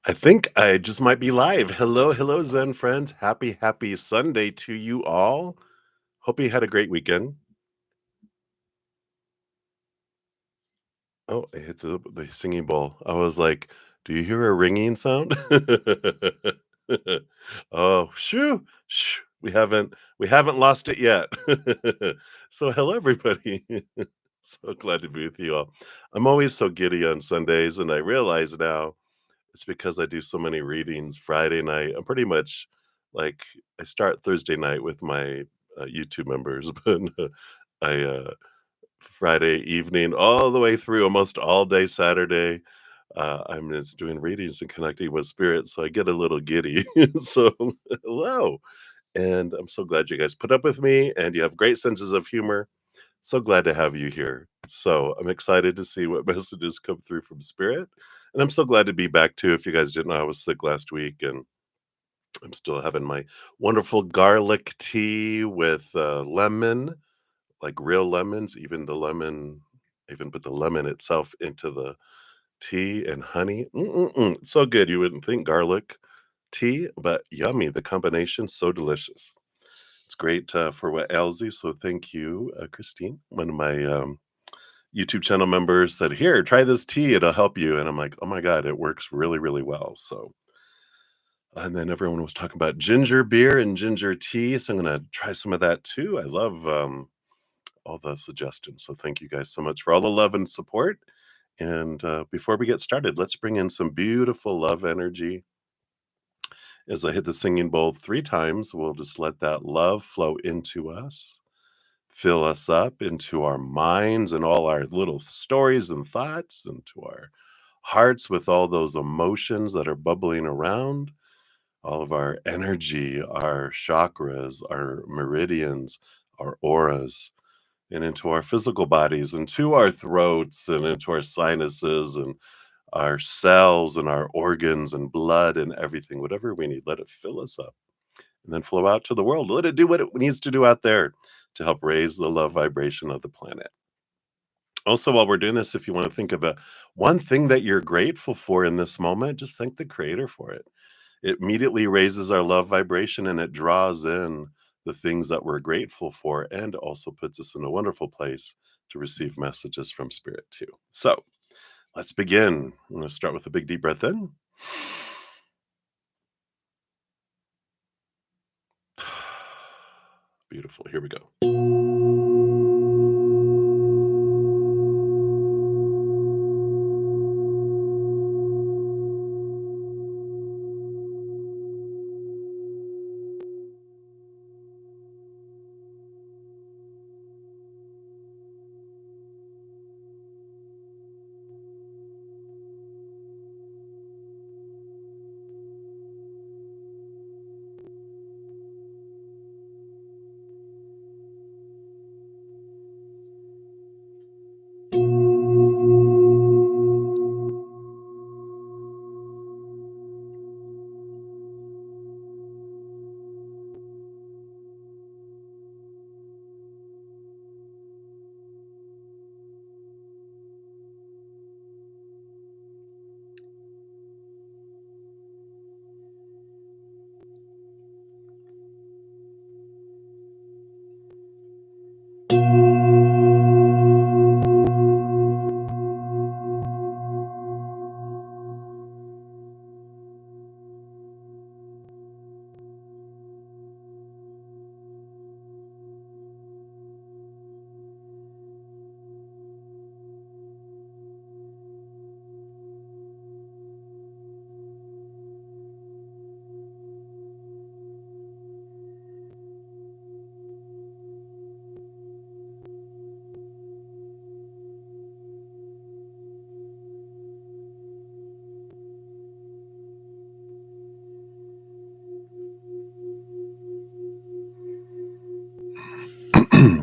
I think I just might be live. Hello, hello, Zen friends. Happy Sunday to you all. Hope you had a great weekend. Oh, I hit the singing bowl. I was like, do you hear a ringing sound? Oh, shoo, shoo. We haven't lost it yet. So hello everybody. So glad to be with you all. I'm always so giddy on Sundays, and I realize now it's because I do so many readings Friday night. I'm pretty much like I start Thursday night with my YouTube members, but I Friday evening all the way through almost all day Saturday. I'm just doing readings and connecting with spirit, so I get a little giddy. So hello, and I'm so glad you guys put up with me, and you have great senses of humor. So glad to have you here. So I'm excited to see what messages come through from spirit. And I'm so glad to be back too. If you guys didn't know, I was sick last week and I'm still having my wonderful garlic tea with lemon, like real lemons, even put the lemon itself into the tea and honey. Mm-mm-mm. It's so good. You wouldn't think garlic tea, but yummy. The combination, so delicious. It's great for what ails you. So thank you, Christine, one of my YouTube channel members said, "Here, try this tea, it'll help you." And I'm like, "Oh my god, it works really, really well." So, and then everyone was talking about ginger beer and ginger tea, so I'm gonna try some of that too. I love all the suggestions. So thank you guys so much for all the love and support. And before we get started, let's bring in some beautiful love energy. As I hit the singing bowl 3 times, we'll just let that love flow into us, fill us up into our minds and all our little stories and thoughts, into our hearts with all those emotions that are bubbling around, all of our energy, our chakras, our meridians, our auras, and into our physical bodies, into our throats, and into our sinuses, and our cells, and our organs, and blood, and everything, whatever we need. Let it fill us up and then flow out to the world. Let it do what it needs to do out there to help raise the love vibration of the planet. Also, while we're doing this, if you want to think of one thing that you're grateful for in this moment, just thank the creator for it. It immediately raises our love vibration and it draws in the things that we're grateful for and also puts us in a wonderful place to receive messages from spirit too. So let's begin. I'm going to start with a big deep breath in. Beautiful. Here we go.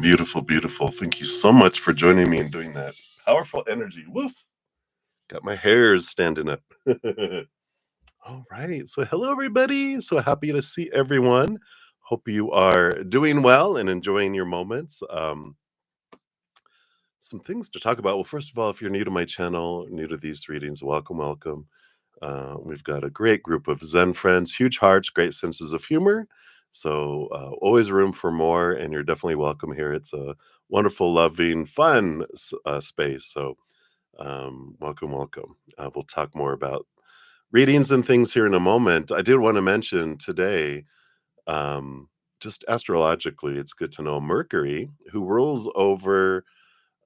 Beautiful, beautiful. Thank you so much for joining me and doing that. Powerful energy. Woof. Got my hairs standing up. All right. So, hello, everybody. So happy to see everyone. Hope you are doing well and enjoying your moments. Some things to talk about. Well, first of all, if you're new to my channel, new to these readings, welcome, welcome. We've got a great group of Zen friends, huge hearts, great senses of humor. So, always room for more, and you're definitely welcome here. It's a wonderful, loving, fun space. So, welcome, welcome. We'll talk more about readings and things here in a moment. I did want to mention today, um, just astrologically, it's good to know Mercury, who rules over,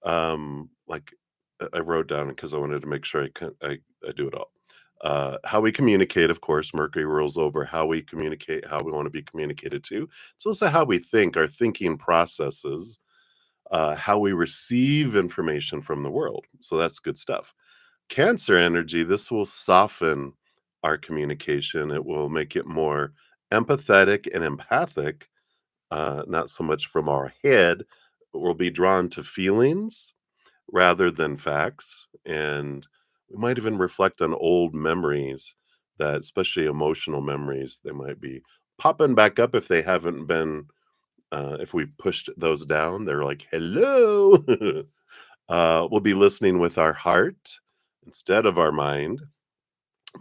like I wrote down because I wanted to make sure I do it all. How we communicate, of course, Mercury rules over how we communicate, how we want to be communicated to. It's also how we think, our thinking processes, how we receive information from the world. So that's good stuff. Cancer energy, this will soften our communication. It will make it more empathetic and empathic, not so much from our head, but we'll be drawn to feelings rather than facts. And we might even reflect on old memories that, especially emotional memories, they might be popping back up if they haven't been, if we pushed those down. They're like, hello. We'll be listening with our heart instead of our mind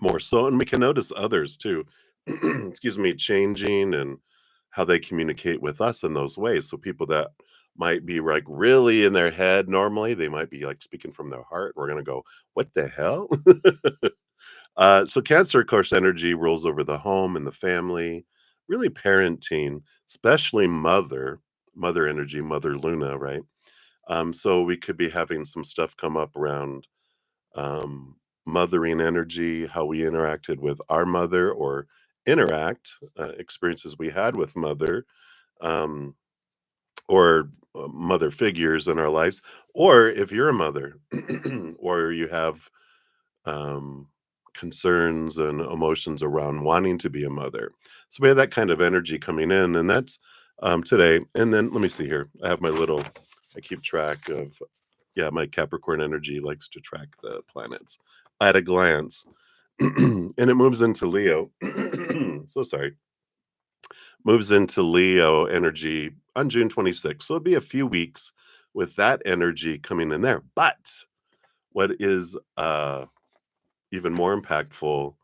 more so. And we can notice others too, excuse me, changing and how they communicate with us in those ways. So people that might be like really in their head normally, they might be like speaking from their heart. We're going to go, what the hell? So Cancer, of course, energy rules over the home and the family, really parenting, especially mother energy, mother Luna, right? So we could be having some stuff come up around mothering energy, how we interacted with our mother or interact, experiences we had with mother, um, or mother figures in our lives, or if you're a mother or you have um, concerns and emotions around wanting to be a mother. So we have that kind of energy coming in, and that's today. And then let me see here. I have my little, I keep track of, yeah, my Capricorn energy likes to track the planets at a glance. And it moves into Leo. So sorry. Moves into Leo energy on June 26th. So it'll be a few weeks with that energy coming in there. But what is even more impactful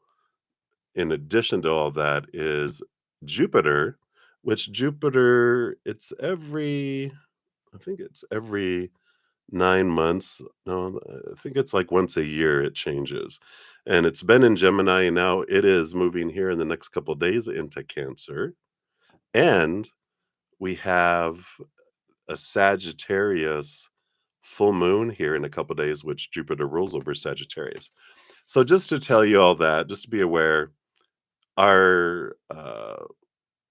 in addition to all that is Jupiter, which Jupiter, it's every, I think it's every 9 months. No, I think it's like once a year it changes. And it's been in Gemini, and now it is moving here in the next couple days into Cancer. And we have a Sagittarius full moon here in a couple days, which Jupiter rules over Sagittarius. So just to tell you all that, just to be aware, our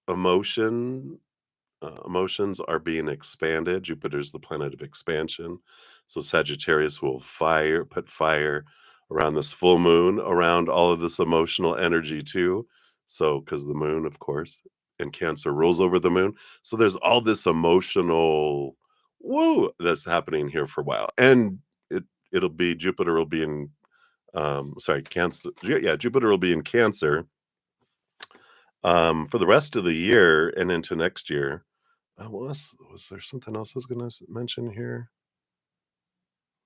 emotion emotions are being expanded. Jupiter's the planet of expansion. So Sagittarius will put fire around this full moon, around all of this emotional energy too. So, because the moon, of course, and Cancer rules over the moon. So there's all this emotional woo that's happening here for a while. And it'll be Jupiter will be in sorry, Cancer. Yeah, Jupiter will be in Cancer for the rest of the year and into next year. Was there something else I was gonna mention here?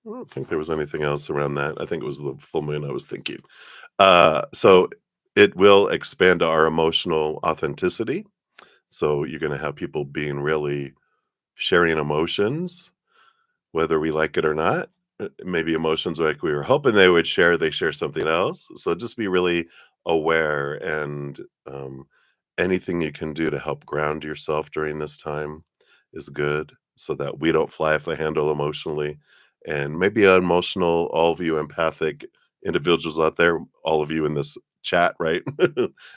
I don't think there was anything else around that. I think it was the full moon I was thinking. So it will expand our emotional authenticity. So you're gonna have people being really sharing emotions, whether we like it or not. Maybe emotions like we were hoping they would share, they share something else. So just be really aware and anything you can do to help ground yourself during this time is good so that we don't fly off the handle emotionally. And maybe emotional, all of you empathic individuals out there, all of you in this chat, right?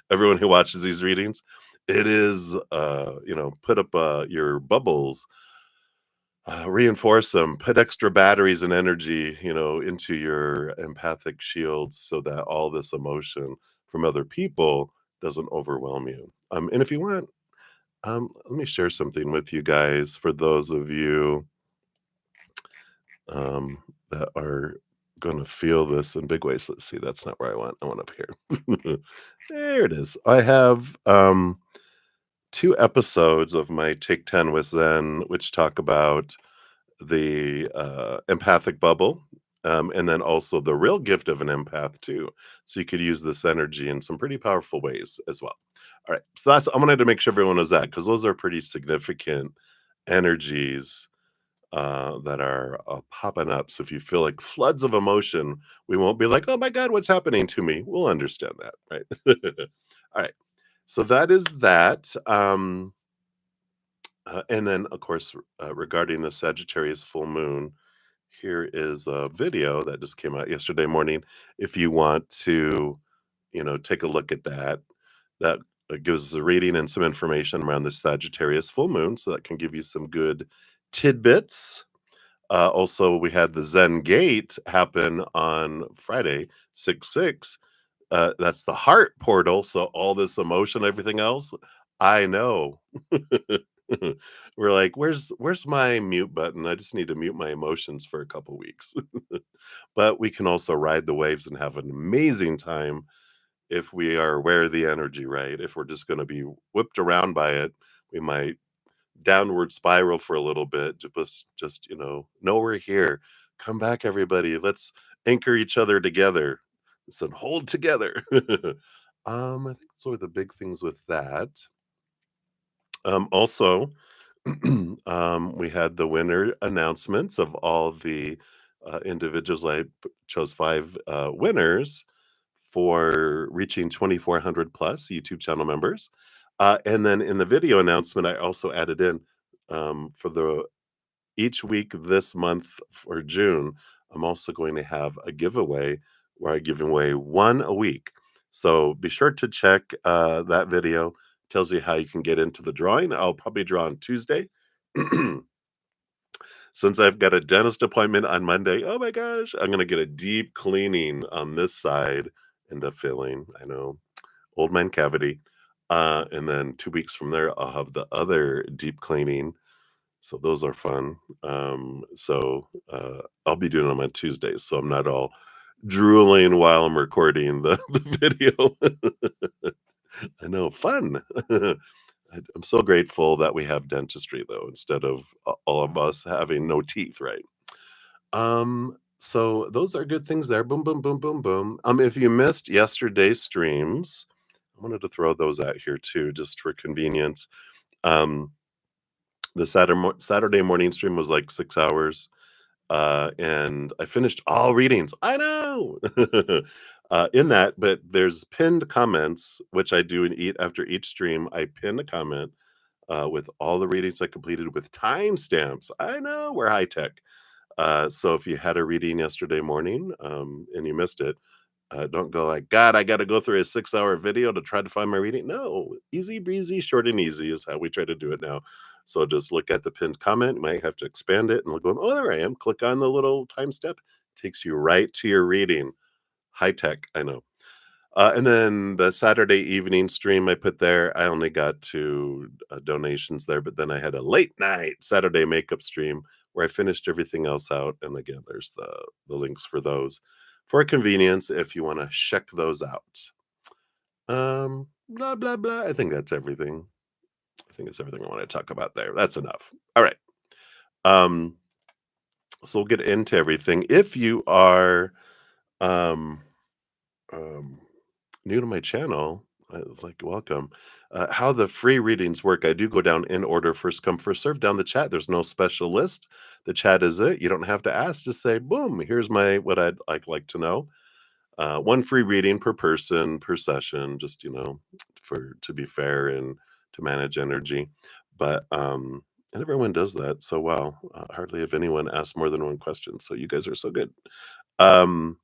Everyone who watches these readings, it is, put up your bubbles, reinforce them, put extra batteries and energy, into your empathic shields so that all this emotion from other people doesn't overwhelm you. And if you want, let me share something with you guys for those of you that are going to feel this in big ways. Let's see, that's not where I want. I want up here. There it is. I have 2 episodes of my Take 10 with Zen, which talk about the empathic bubble. And then also the real gift of an empath too. So you could use this energy in some pretty powerful ways as well. All right. So that's I wanted to make sure everyone knows that because those are pretty significant energies that are popping up. So if you feel like floods of emotion, we won't be like, "Oh my God, what's happening to me?" We'll understand that, right? All right. So that is that. And then, of course, regarding the Sagittarius full moon, here is a video that just came out yesterday morning. If you want to, take a look at that, that gives us a reading and some information around the Sagittarius full moon. So that can give you some good tidbits. Also, we had the Zen Gate happen on Friday, 6/6. That's the heart portal. So all this emotion, everything else, I know. We're like, where's my mute button? I just need to mute my emotions for a couple weeks. But we can also ride the waves and have an amazing time if we are aware of the energy, right? If we're just going to be whipped around by it, we might downward spiral for a little bit. Just know we're here. Come back, everybody. Let's anchor each other together. Listen, hold together. I think those are the big things with that. Also, we had the winner announcements of all the individuals. Chose five winners for reaching 2,400 plus YouTube channel members. And then in the video announcement, I also added in for the each week this month for June, I'm also going to have a giveaway where I give away one a week. So be sure to check that video. Tells you how you can get into the drawing. I'll probably draw on Tuesday. Since I've got a dentist appointment on Monday, oh my gosh, I'm going to get a deep cleaning on this side and a filling. I know, old man cavity. And then 2 weeks from there, I'll have the other deep cleaning, so those are fun. I'll be doing them on Tuesdays, so I'm not all drooling while I'm recording the video. I know, fun. I'm so grateful that we have dentistry though, instead of all of us having no teeth, right? So those are good things there. Boom, boom, boom, boom, boom. If you missed yesterday's streams, I wanted to throw those out here too, just for convenience. Um, the Saturday morning stream was like 6 hours, and I finished all readings. I know. In that, but there's pinned comments, which I do after each stream. I pin a comment with all the readings I completed with timestamps. I know we're high tech. So if you had a reading yesterday morning and you missed it, don't go like, God, I got to go through a 6 hour video to try to find my reading. No, easy breezy, short and easy is how we try to do it now. So just look at the pinned comment. You might have to expand it and look, oh, there I am. Click on the little time step. Takes you right to your reading. High tech, I know. And then the Saturday evening stream I put there, I only got to donations there, but then I had a late night Saturday makeup stream where I finished everything else out. And again, there's the links for those for convenience if you want to check those out. Blah blah blah. I think that's everything. I think it's everything I want to talk about there. That's enough. All right. Um, so we'll get into everything. If you are um um new to my channel, I was like, welcome. How the free readings work, I do go down in order, first come, first serve down the chat. There's no special list. The chat is it. You don't have to ask. Just say, boom, here's what I'd like to know. One free reading per person per session, just for to be fair and to manage energy. But and everyone does that so well. Hardly if anyone asks more than one question. So you guys are so good. Um,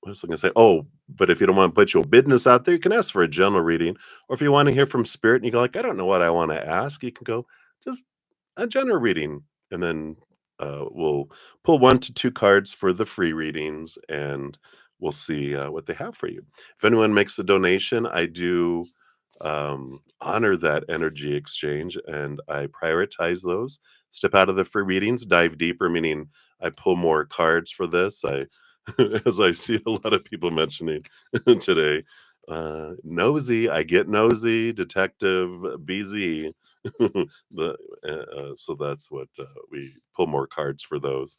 what was I gonna say? Oh, but if you don't want to put your business out there, you can ask for a general reading. Or if you want to hear from spirit and you go like, I don't know what I want to ask, you can go just a general reading. And then we'll pull 1 to 2 cards for the free readings and we'll see what they have for you. If anyone makes a donation, I do honor that energy exchange and I prioritize those. Step out of the free readings, dive deeper, meaning I pull more cards for this. As I see a lot of people mentioning today. Nosy, I get nosy, Detective BZ. So that's what we pull more cards for those.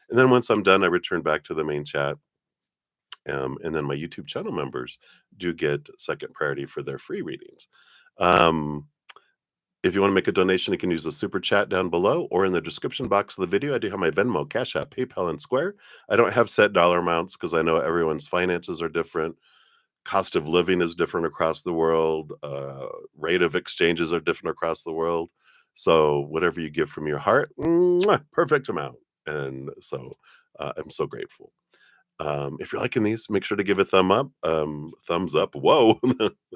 And then once I'm done, I return back to the main chat. And then my YouTube channel members do get second priority for their free readings. Um, if you want to make a donation, you can use the super chat down below or in the description box of the video. I do have my Venmo, Cash App, PayPal, and Square. I don't have set dollar amounts because I know everyone's finances are different. Cost of living is different across the world. Rate of exchanges are different across the world. So whatever you give from your heart, mwah, perfect amount. And so I'm so grateful. If you're liking these, make sure to give a thumbs up. Whoa,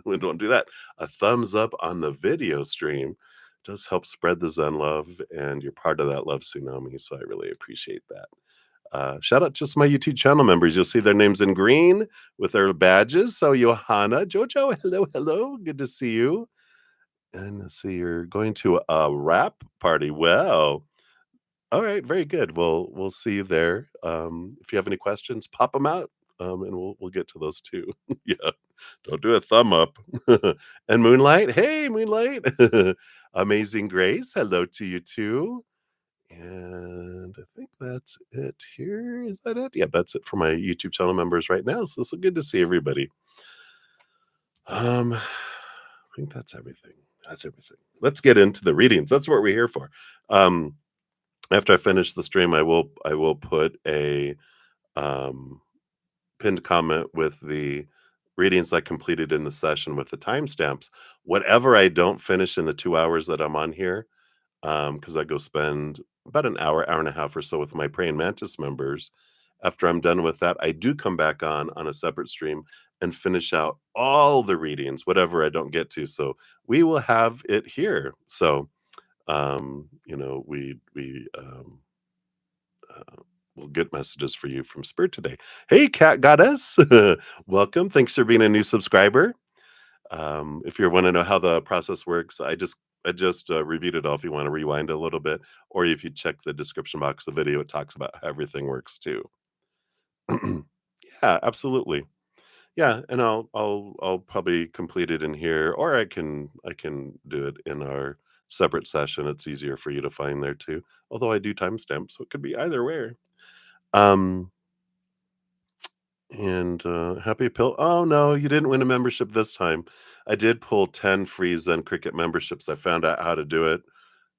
we don't do that. A thumbs up on the video stream does help spread the Zen love, and you're part of that love tsunami. So I really appreciate that. Shout out to my YouTube channel members. You'll see their names in green with their badges. So Johanna, Jojo, hello, hello. Good to see you. And let's see, you're going to a rap party. Well, all right, very good. We'll see you there. If you have any questions, pop them out, and we'll get to those too. Yeah, don't do a thumb up. And Moonlight, hey Moonlight, Amazing Grace, hello to you too. And I think that's it here. Is that it? Yeah, that's it for my YouTube channel members right now. So it's good to see everybody. I think that's everything. That's everything. Let's get into the readings. That's what we're here for. After I finish the stream, I will put a pinned comment with the readings I completed in the session with the timestamps. Whatever I don't finish in the 2 hours that I'm on here, because I go spend about an hour, hour and a half or so with my Praying Mantis members. After I'm done with that, I do come back on a separate stream and finish out all the readings, whatever I don't get to. So we will have it here. So, we'll get messages for you from Spirit today. Hey, Cat Goddess, welcome. Thanks for being a new subscriber. If you want to know how the process works, I just reviewed it all. If you want to rewind a little bit, or if you check the description box of the video, it talks about how everything works too. Yeah, absolutely. Yeah, and I'll probably complete it in here, or I can do it in our separate session. It's easier for you to find there too. Although I do timestamp, so it could be either way. Um, And, Happy Pill, oh, no, you didn't win a membership this time. I did pull 10 free Zen Cricket memberships. I found out how to do it.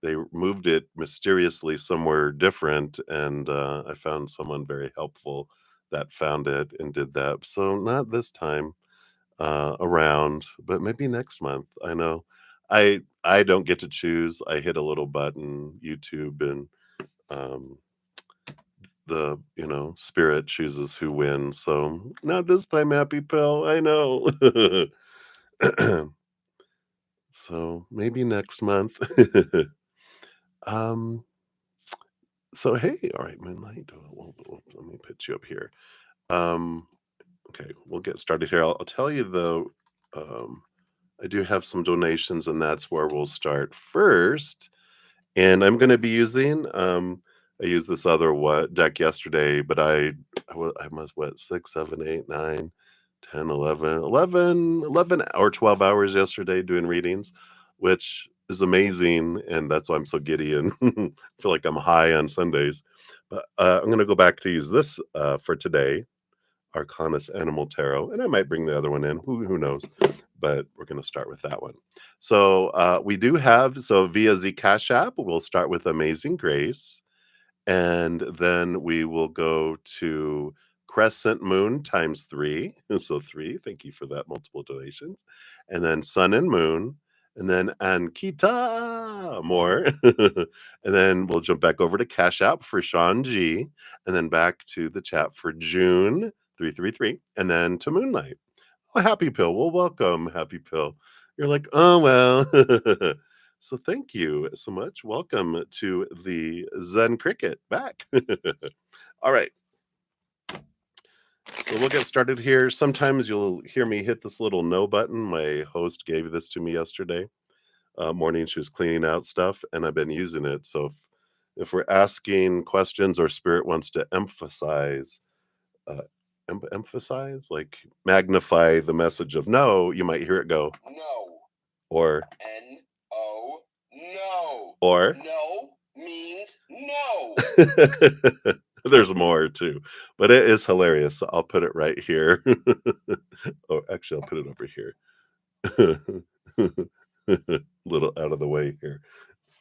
They moved it mysteriously somewhere different, and, I found someone very helpful that found it and did that. So not this time, around, but maybe next month. I know. I don't get to choose. I hit a little button, YouTube, and, um spirit chooses who wins. So not this time, Happy Pill. I know. So maybe next month. um. So hey, all right, Moonlight. Let me put you up here. Um. Okay, we'll get started here. I'll tell you though. I do have some donations, and that's where we'll start first. And I'm going to be using. I used this other deck yesterday, but I must 6, 7, 8, 9, 10, 11 or 12 hours yesterday doing readings, which is amazing. And that's why I'm so giddy and feel like I'm high on Sundays. But I'm going to go back to use this for today, Arcanus Animal Tarot. And I might bring the other one in. Who knows? But we're going to start with that one. So we do have, so via the Cash App, we'll start with Amazing Grace. And then we will go to Crescent Moon times 3. So 3, thank you for that, multiple donations. And then Sun and Moon. And then Ankita, more. And then we'll jump back over to Cash App for Sean G. And then back to the chat for June 333. And then to Moonlight. Oh, Happy Pill. Well, welcome, Happy Pill. You're like, oh, well. So thank you so much. Welcome to the Zen Cricket back. All right. So we'll get started here. Sometimes you'll hear me hit this little no button. My host gave this to me yesterday morning. She was cleaning out stuff, and I've been using it. So if we're asking questions or Spirit wants to emphasize, like magnify the message of no, you might hear it go no, or no, or no means no. There's more too, but it is hilarious. So I'll put it right here. Oh, actually, I'll put it over here. Little out of the way here.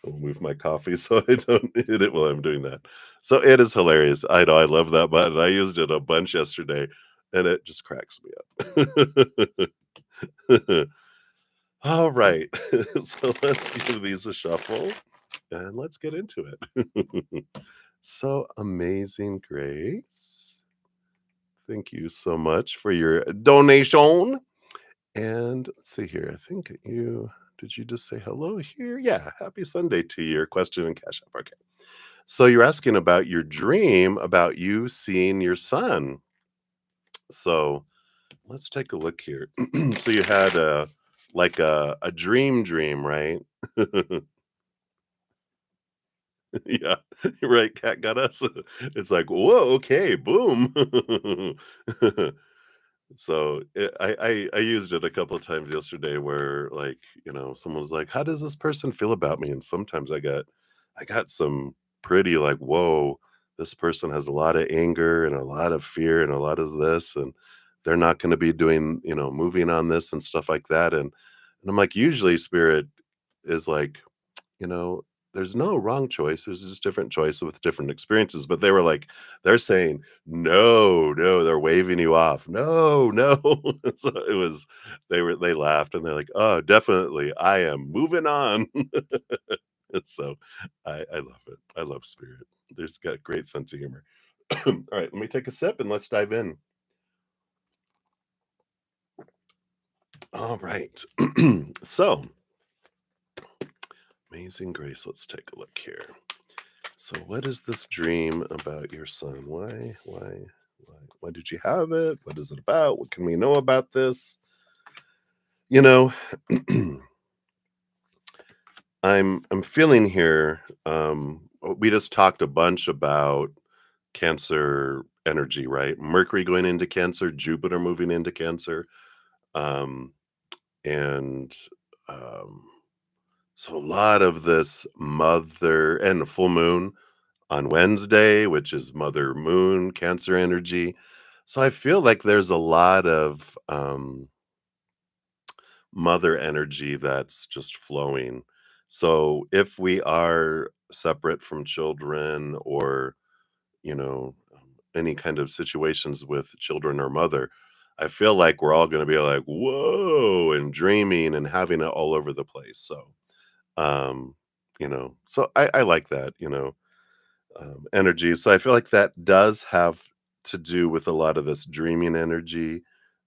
I'll move my coffee so I don't hit it while I'm doing that. So it is hilarious. I know I love that button. I used it a bunch yesterday, and it just cracks me up. All right, so let's give these a shuffle and let's get into it. So amazing, Grace. Thank you so much for your donation. And let's see here. I think did you just say hello here? Yeah. Happy Sunday to your question and cash app. Okay. So you're asking about your dream about you seeing your son. So let's take a look here. So you had a dream, right? Yeah, right. Cat got us. It's like, whoa, okay, boom. So I used it a couple of times yesterday where like, someone was like, how does this person feel about me? And sometimes I got some pretty like, whoa, this person has a lot of anger and a lot of fear and a lot of this, and they're not going to be doing, moving on this and stuff like that. And I'm like, usually spirit is like, you know, there's no wrong choice. There's just different choices with different experiences. But they were like, they're saying, no, no, they're waving you off. No, no. So it was, they laughed and they're like, oh, definitely. I am moving on. And so I love it. I love spirit. There's got great sense of humor. All right, let me take a sip and let's dive in. All right. So, amazing grace. Let's take a look here. So, what is this dream about your son? Why did you have it? What is it about? What can we know about this? You know, I'm feeling here. We just talked a bunch about Cancer energy, right? Mercury going into Cancer, Jupiter moving into Cancer, um, and um, so a lot of this mother and full moon on Wednesday, which is Mother Moon, Cancer energy. So I feel like there's a lot of mother energy that's just flowing. So if we are separate from children or, any kind of situations with children or mother, I feel like we're all going to be like, whoa, and dreaming and having it all over the place. So, um, so I like that, energy. So I feel like that does have to do with a lot of this dreaming energy.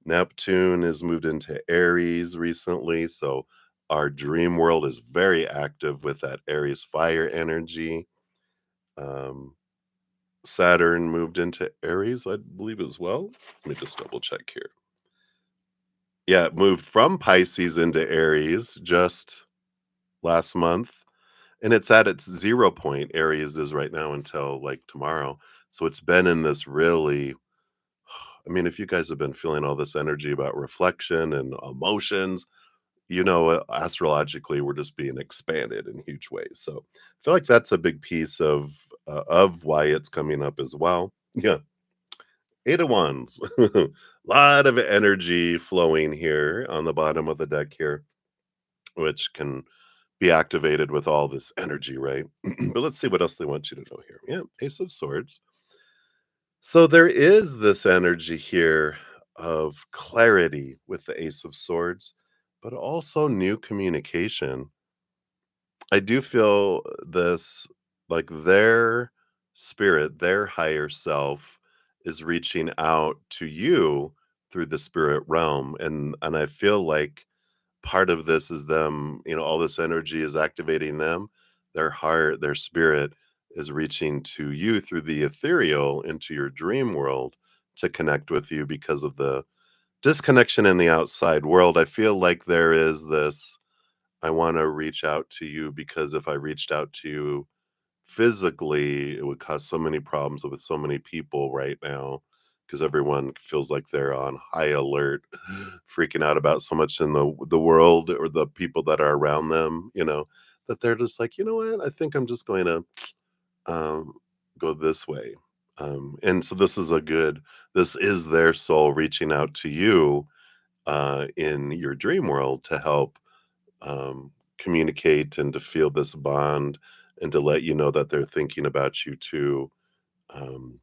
Neptune has moved into Aries recently, so our dream world is very active with that Aries fire energy. Um, Saturn moved into Aries, I believe, as well. Let me just double check here. Yeah, it moved from Pisces into Aries just last month. And it's at its 0 point, Aries is right now until, like, tomorrow. So it's been in this really I mean, if you guys have been feeling all this energy about reflection and emotions, astrologically, we're just being expanded in huge ways. So I feel like that's a big piece of why it's coming up as well. Yeah, 8 of Wands. Lot of energy flowing here on the bottom of the deck here, which can be activated with all this energy, right? But let's see what else they want you to know here. Yeah, Ace of Swords. So there is this energy here of clarity with the Ace of Swords, but also new communication. I do feel this like their spirit, their higher self is reaching out to you through the spirit realm, and I feel like part of this is them, all this energy is activating them. Their heart, their spirit is reaching to you through the ethereal into your dream world to connect with you because of the disconnection in the outside world. I feel like there is this I want to reach out to you because if I reached out to you physically, it would cause so many problems with so many people right now because everyone feels like they're on high alert, freaking out about so much in the world or the people that are around them, that they're just like, you know what? I think I'm just going to um, go this way. And so this is their soul reaching out to you in your dream world to help communicate and to feel this bond and to let you know that they're thinking about you too, um,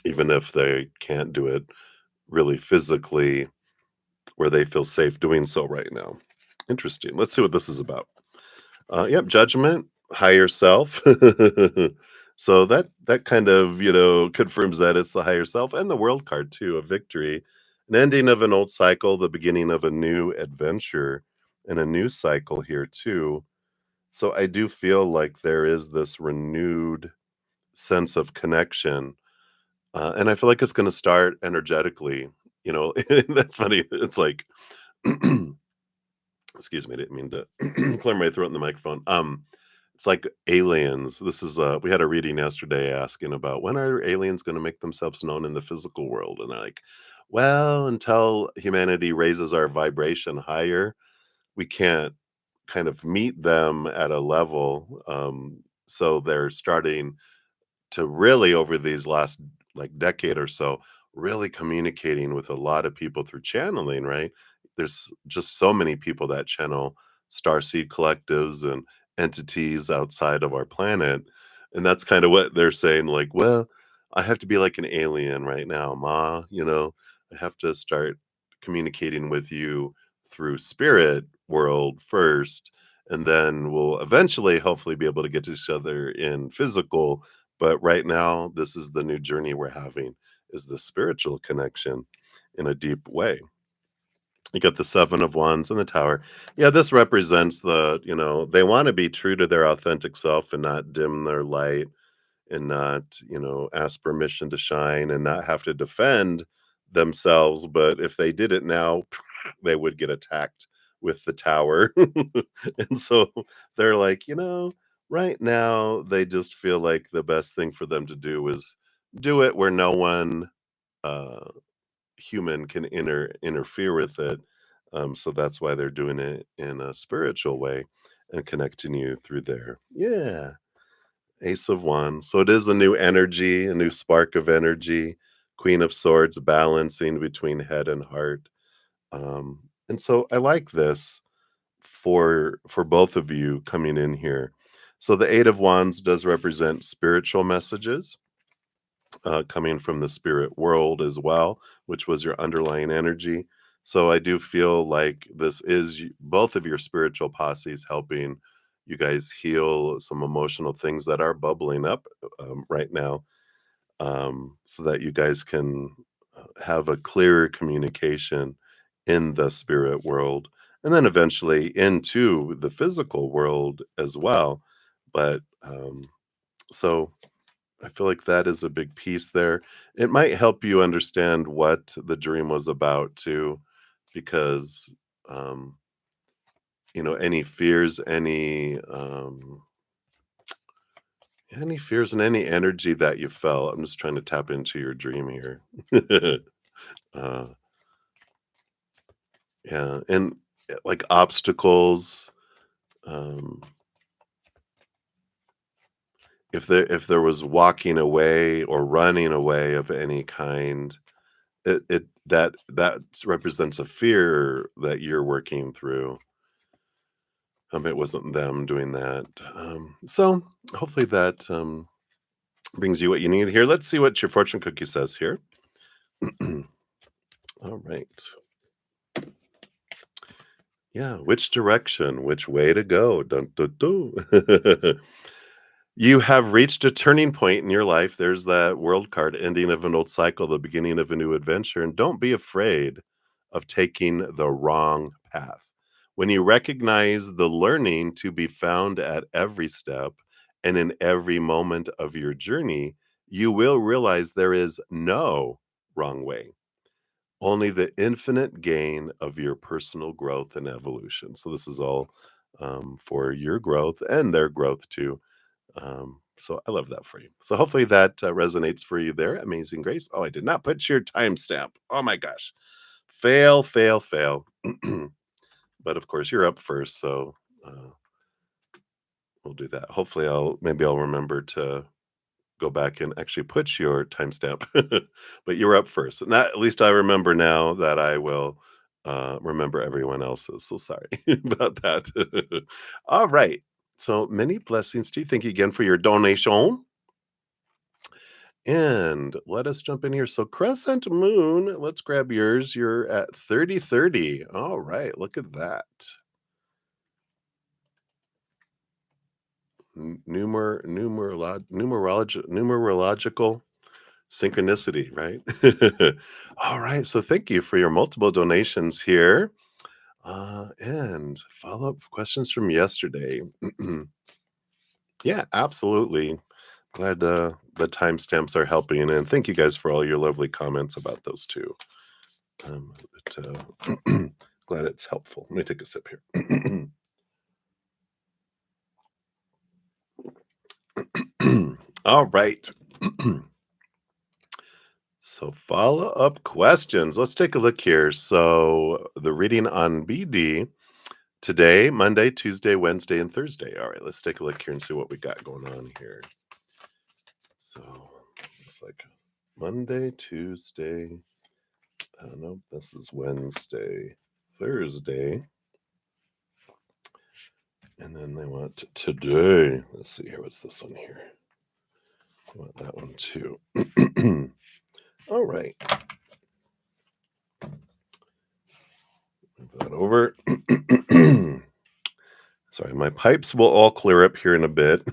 even if they can't do it really physically where they feel safe doing so right now. Interesting. Let's see what this is about. Yep, judgment, higher self. So that kind of, confirms that it's the higher self and the world card too, a victory, an ending of an old cycle, the beginning of a new adventure and a new cycle here too. So I do feel like there is this renewed sense of connection. And I feel like it's going to start energetically, that's funny. It's like, excuse me, I didn't mean to clear my throat in the microphone. It's like aliens. This is we had a reading yesterday asking about when are aliens going to make themselves known in the physical world, and they're like, well, until humanity raises our vibration higher, we can't kind of meet them at a level. So they're starting to really over these last like decade or so really communicating with a lot of people through channeling, right? There's just so many people that channel starseed collectives and entities outside of our planet, and that's kind of what they're saying, like, well, I have to be like an alien right now, ma, I have to start communicating with you through spirit world first, and then we'll eventually hopefully be able to get to each other in physical, but right now, this is the new journey we're having, is the spiritual connection in a deep way. You got the 7 of Wands and the Tower. Yeah, this represents they want to be true to their authentic self and not dim their light and not, ask permission to shine and not have to defend themselves. But if they did it now, they would get attacked with the tower. And so they're like, right now they just feel like the best thing for them to do is do it where no one uh, human can interfere with it. So that's why they're doing it in a spiritual way and connecting you through there. Yeah. Ace of Wands. So it is a new energy, a new spark of energy. Queen of Swords balancing between head and heart. And so I like this for both of you coming in here. So the 8 of Wands does represent spiritual messages coming from the spirit world as well, which was your underlying energy. So I do feel like this is both of your spiritual posses helping you guys heal some emotional things that are bubbling up right now, so that you guys can have a clearer communication in the spirit world and then eventually into the physical world as well. But so I feel like that is a big piece there. It might help you understand what the dream was about too, because um, any fears, any fears and any energy that you felt. I'm just trying to tap into your dream here. uh, yeah, and like obstacles. Um, if there was walking away or running away of any kind, that represents a fear that you're working through. It wasn't them doing that. So hopefully that brings you what you need here. Let's see what your fortune cookie says here. All right. Yeah, which direction, which way to go? Dun, dun, dun. You have reached a turning point in your life. There's that world card, ending of an old cycle, the beginning of a new adventure. And don't be afraid of taking the wrong path. When you recognize the learning to be found at every step and in every moment of your journey, you will realize there is no wrong way, only the infinite gain of your personal growth and evolution. So, this is all for your growth and their growth too. So I love that for you. So hopefully that resonates for you there. Amazing Grace. Oh, I did not put your timestamp. Oh my gosh. Fail, fail, fail. But of course you're up first, so uh, we'll do that. Hopefully maybe I'll remember to go back and actually put your timestamp, but you were up first. And that, at least I remember now that I will remember everyone else's. So sorry about that. All right. So many blessings to you. Thank you again for your donation. And let us jump in here. So crescent moon, let's grab yours. You're at 3030. All right, look at that. Numerological synchronicity, right? All right, so thank you for your multiple donations here. And follow-up questions from yesterday. Yeah, absolutely. Glad the timestamps are helping, and thank you guys for all your lovely comments about those too. Glad it's helpful. Let me take a sip here. All right. So follow-up questions. Let's take a look here. So the reading on BD today, Monday, Tuesday, Wednesday, and Thursday. All right, let's take a look here and see what we got going on here. So it's like Monday, Tuesday. I don't know. This is Wednesday, Thursday. And then they want today. Let's see here. What's this one here? I want that one too. All right. Move that over. Sorry, my pipes will all clear up here in a bit.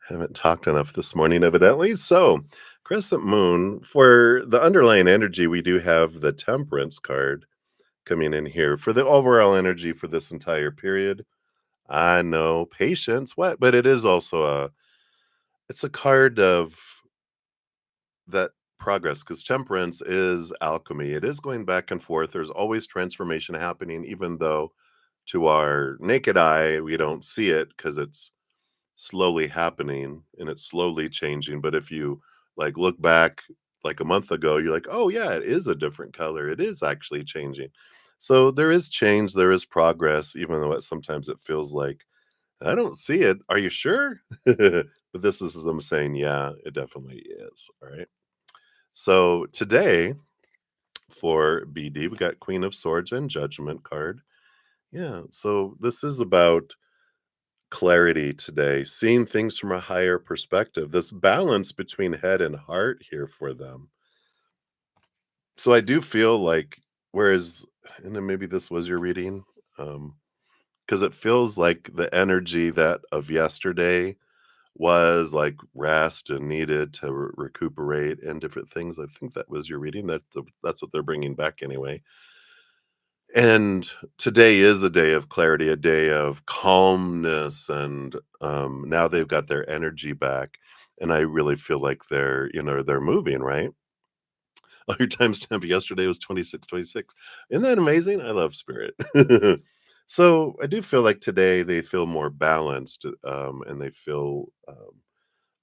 Haven't talked enough this morning, evidently. So, crescent moon, for the underlying energy, we do have the temperance card coming in here for the overall energy for this entire period. I know, patience, what? But it is also it's a card of that progress, because temperance is alchemy. It is going back and forth. There's always transformation happening, even though to our naked eye we don't see it because it's slowly happening and it's slowly changing. But if you like look back like a month ago, you're like, oh yeah, it is a different color. It is actually changing. So there is change, there is progress, even though sometimes it feels like I don't see it. Are you sure? But this is them saying, yeah, it definitely is. All right. So today for BD, we got Queen of Swords and Judgment card. Yeah. So this is about clarity today, seeing things from a higher perspective, this balance between head and heart here for them. So I do feel like, whereas, and then maybe this was your reading, because it feels like the energy that of yesterday was like rest and needed to recuperate and different things. I think that was your reading. That's what they're bringing back anyway. And today is a day of clarity, a day of calmness, and now they've got their energy back. And I really feel like they're moving, right? Oh, your timestamp yesterday was 2626. Isn't that amazing? I love spirit. So I do feel like today they feel more balanced, and they feel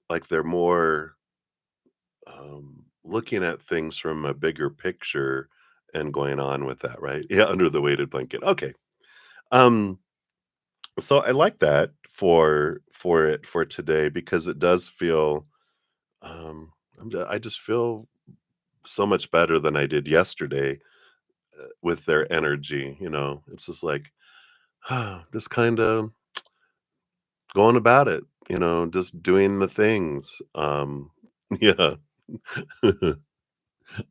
like they're more looking at things from a bigger picture and going on with that, right? Yeah, under the weighted blanket. Okay. Um, so I like that for today because it does feel um I just feel so much better than I did yesterday with their energy, It's just like just kind of going about it, just doing the things. Yeah.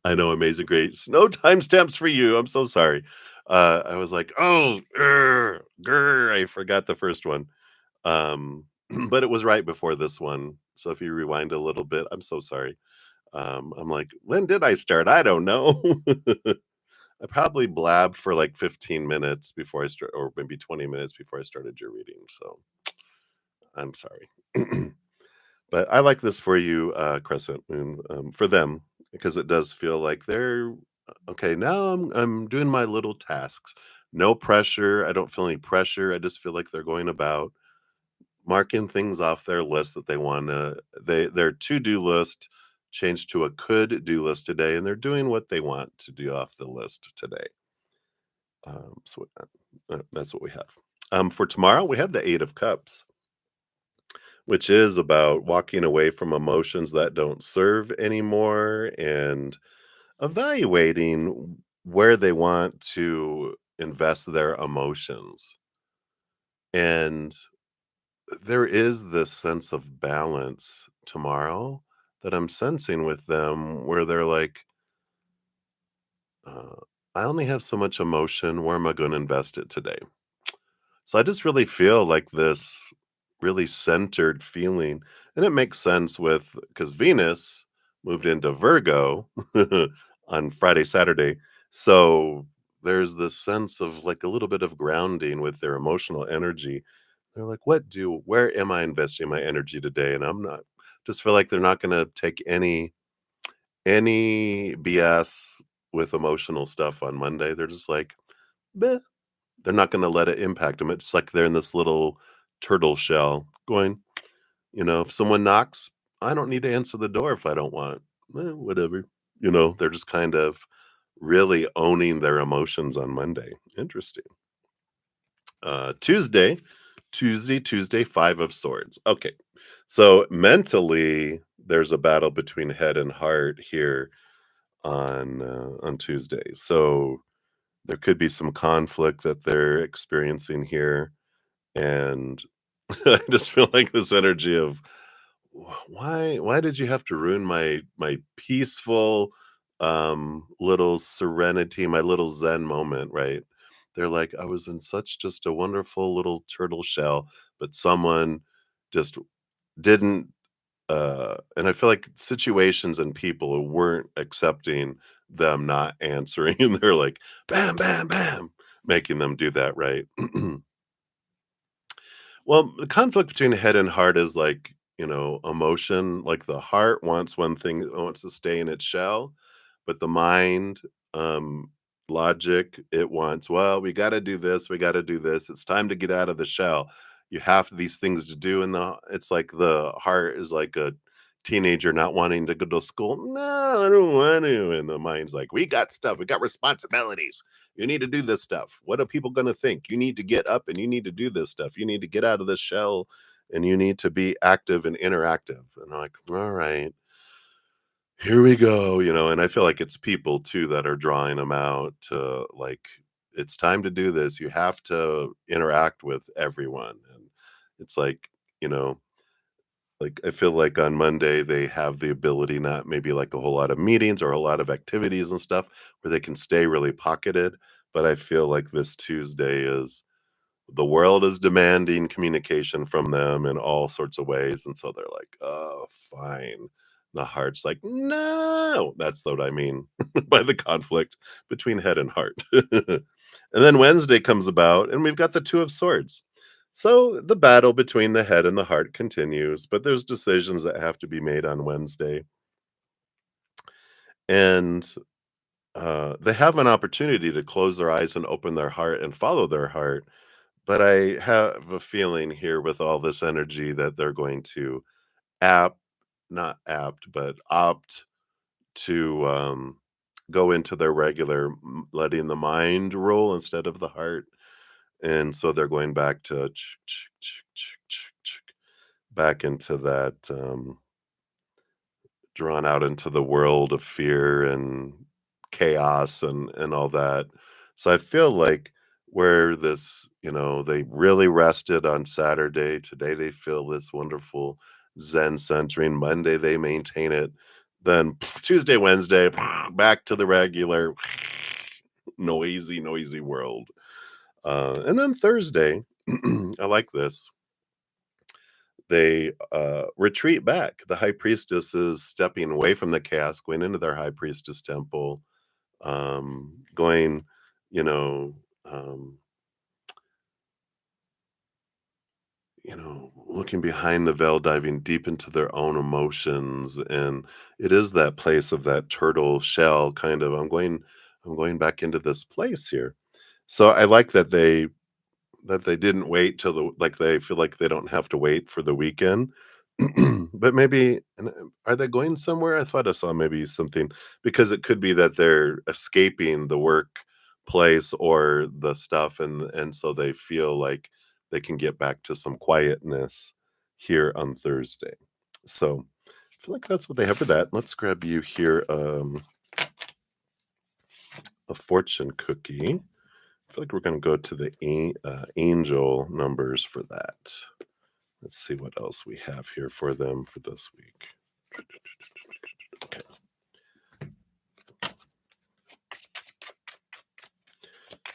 I know, Amazing Grace. No timestamps for you. I'm so sorry. I was like, oh, grr, I forgot the first one. But it was right before this one. So if you rewind a little bit, I'm so sorry. I'm like, when did I start? I don't know. I probably blabbed for like 15 minutes before I start, or maybe 20 minutes before I started your reading. So I'm sorry. But I like this for you, Crescent Moon, for them, because it does feel like they're okay. Now I'm doing my little tasks. No pressure. I don't feel any pressure. I just feel like they're going about marking things off their list that they want to. Their to do list changed to a could do list today, and they're doing what they want to do off the list today. So that's what we have. For tomorrow, we have the Eight of Cups. which is about walking away from emotions that don't serve anymore and evaluating where they want to invest their emotions. And there is this sense of balance tomorrow that I'm sensing with them where they're like, uh, I only have so much emotion. Where am I going to invest it today? So I just really feel like this really centered feeling. And it makes sense with because Venus moved into Virgo on Friday, Saturday. So there's this sense of like a little bit of grounding with their emotional energy. They're like, where am I investing my energy today? And I'm not, just feel like they're not going to take any BS with emotional stuff on Monday. They're just like, "Meh." They're not gonna let it impact them. It's like they're in this little turtle shell going, if someone knocks, I don't need to answer the door if I don't want. Whatever. They're just kind of really owning their emotions on Monday. Interesting. Tuesday, 5 of swords. Okay. So mentally, there's a battle between head and heart here on Tuesday. So there could be some conflict that they're experiencing here. And I just feel like this energy of why did you have to ruin my peaceful little serenity, my little zen moment, right? They're like, I was in such just a wonderful little turtle shell, but someone just didn't and I feel like situations and people weren't accepting them not answering, and they're like, bam, bam, bam, making them do that, right? Well, the conflict between head and heart is like, emotion. Like the heart wants one thing, it wants to stay in its shell, but the mind, um, logic, it wants, well, we got to do this, we got to do this. It's time to get out of the shell. You have these things to do, and it's like the heart is like a teenager not wanting to go to school. No, I don't want to. And the mind's like, we got stuff, we got responsibilities. You need to do this stuff. What are people going to think? You need to get up and you need to do this stuff. You need to get out of the shell and you need to be active and interactive. And I'm like, all right, here we go. And I feel like it's people too that are drawing them out to like, it's time to do this. You have to interact with everyone. And it's you know, I feel like on Monday they have the ability, not maybe like a whole lot of meetings or a lot of activities and stuff where they can stay really pocketed. But I feel like this Tuesday is the world is demanding communication from them in all sorts of ways. And so they're like, oh, fine. The heart's like, no, that's what I mean by the conflict between head and heart. And then Wednesday comes about, and we've got the Two of Swords. So the battle between the head and the heart continues, but there's decisions that have to be made on Wednesday. And they have an opportunity to close their eyes and open their heart and follow their heart. But I have a feeling here with all this energy that they're going to apt, not apt, but opt to go into their regular letting the mind rule instead of the heart. And so they're going back to back into that drawn out into the world of fear and chaos and all that. So I feel like where this, they really rested on Saturday. Today they feel this wonderful Zen centering. Monday they maintain it. Then Tuesday, Wednesday, back to the regular noisy world. And then Thursday, I like this. They retreat back. The high priestess is stepping away from the chaos, going into their high priestess temple, going, you know, um, looking behind the veil, diving deep into their own emotions, and it is that place of that turtle shell kind of. I'm going back into this place here. So I like that they didn't wait till they feel like they don't have to wait for the weekend. But maybe are they going somewhere? I thought I saw maybe something because it could be that they're escaping the workplace or the stuff, and so they feel like they can get back to some quietness. here on Thursday. So I feel like that's what they have for that. Let's grab you here a fortune cookie. I feel like we're going to go to the angel numbers for that. Let's see what else we have here for them for this week. Okay.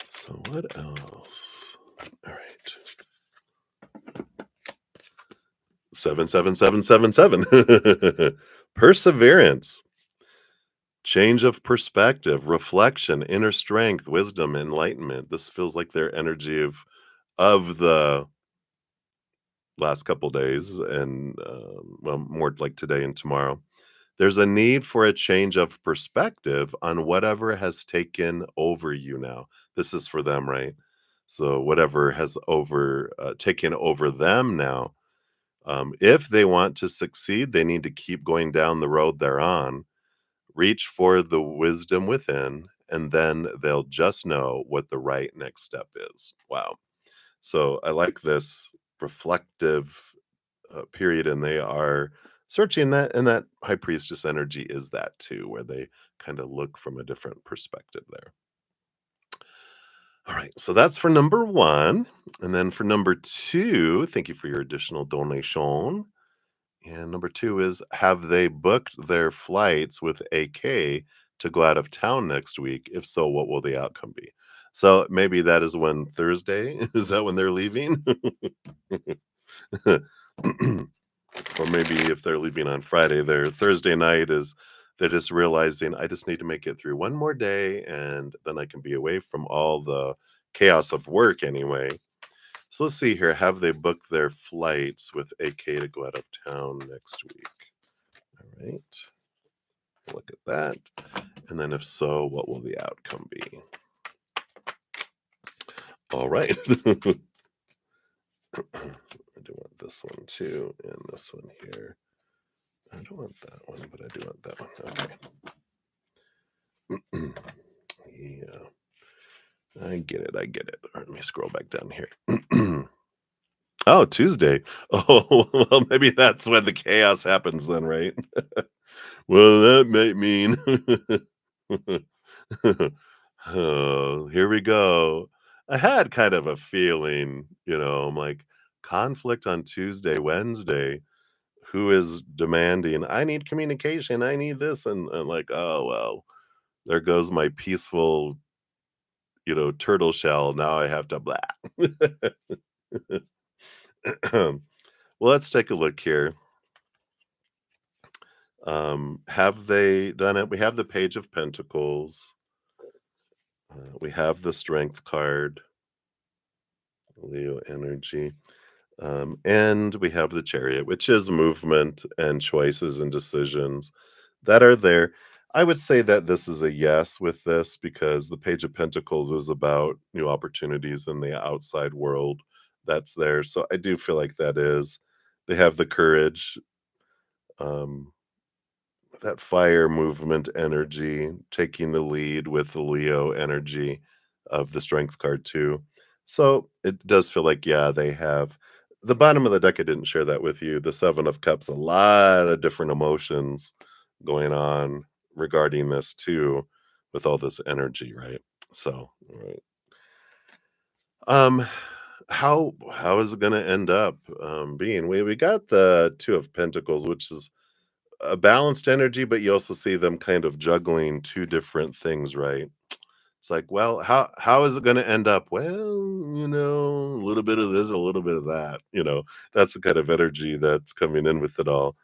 So what else? All right. 77777. Perseverance, change of perspective, reflection, inner strength, wisdom, enlightenment. This feels like their energy of the last couple days and well, more like today and tomorrow. There's a need for a change of perspective on whatever has taken over you now. This is for them, right? So whatever has taken over them now. If they want to succeed, they need to keep going down the road they're on, reach for the wisdom within, and then they'll just know what the right next step is. Wow. So I like this reflective period, and they are searching that, and that high priestess energy is that too, where they kind of look from a different perspective there. All right, so that's for number one. And then for number two, thank you for your additional donation. And number two is, have they booked their flights with AK to go out of town next week? If so, what will the outcome be? So maybe that is when Thursday, is that when they're leaving? Or maybe if they're leaving on Friday, their Thursday night is they're just realizing, I just need to make it through one more day and then I can be away from all the chaos of work anyway. So let's see here. Have they booked their flights with AK to go out of town next week? All right. Look at that. And then if so, what will the outcome be? All right. I do want this one too, and this one here. I don't want that one, but I do want that one. Okay. Yeah. I get it. I get it. All right, let me scroll back down here. Oh, Tuesday. Oh, well, maybe that's when the chaos happens then, right? Well, that might mean. Oh, here we go. I had kind of a feeling, I'm like, conflict on Tuesday, Wednesday. Who is demanding, I need communication, I need this? And like, oh, well, there goes my peaceful, turtle shell. Now I have to blah. Well, let's take a look here. Have they done it? We have the Page of Pentacles. We have the Strength card, Leo energy. And we have the Chariot, which is movement and choices and decisions that are there. I would say that this is a yes with this because the Page of Pentacles is about new opportunities in the outside world that's there. So I do feel like that is. They have the courage, um, that fire movement energy, taking the lead with the Leo energy of the Strength card too. So it does feel like, yeah, they have the bottom of the deck. I didn't share that with you. The Seven of Cups, a lot of different emotions going on regarding this too, with all this energy, right? So, all right. Um, how is it going to end up being? We got the Two of Pentacles, which is a balanced energy, but you also see them kind of juggling two different things, right? It's like, well, how is it going to end up? Well, a little bit of this, a little bit of that. That's the kind of energy that's coming in with it all.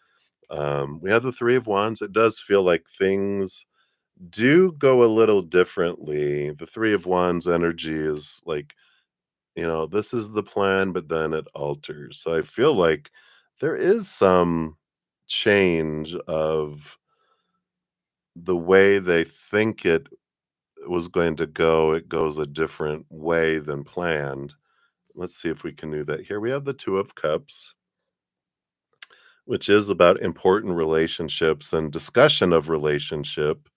We have the Three of Wands. It does feel like things do go a little differently. The Three of Wands energy is like, this is the plan, but then it alters. So I feel like there is some change of the way they think it was going to go. It goes a different way than planned. Let's see if we can do that here. We have the Two of Cups, which is about important relationships and discussion of relationship.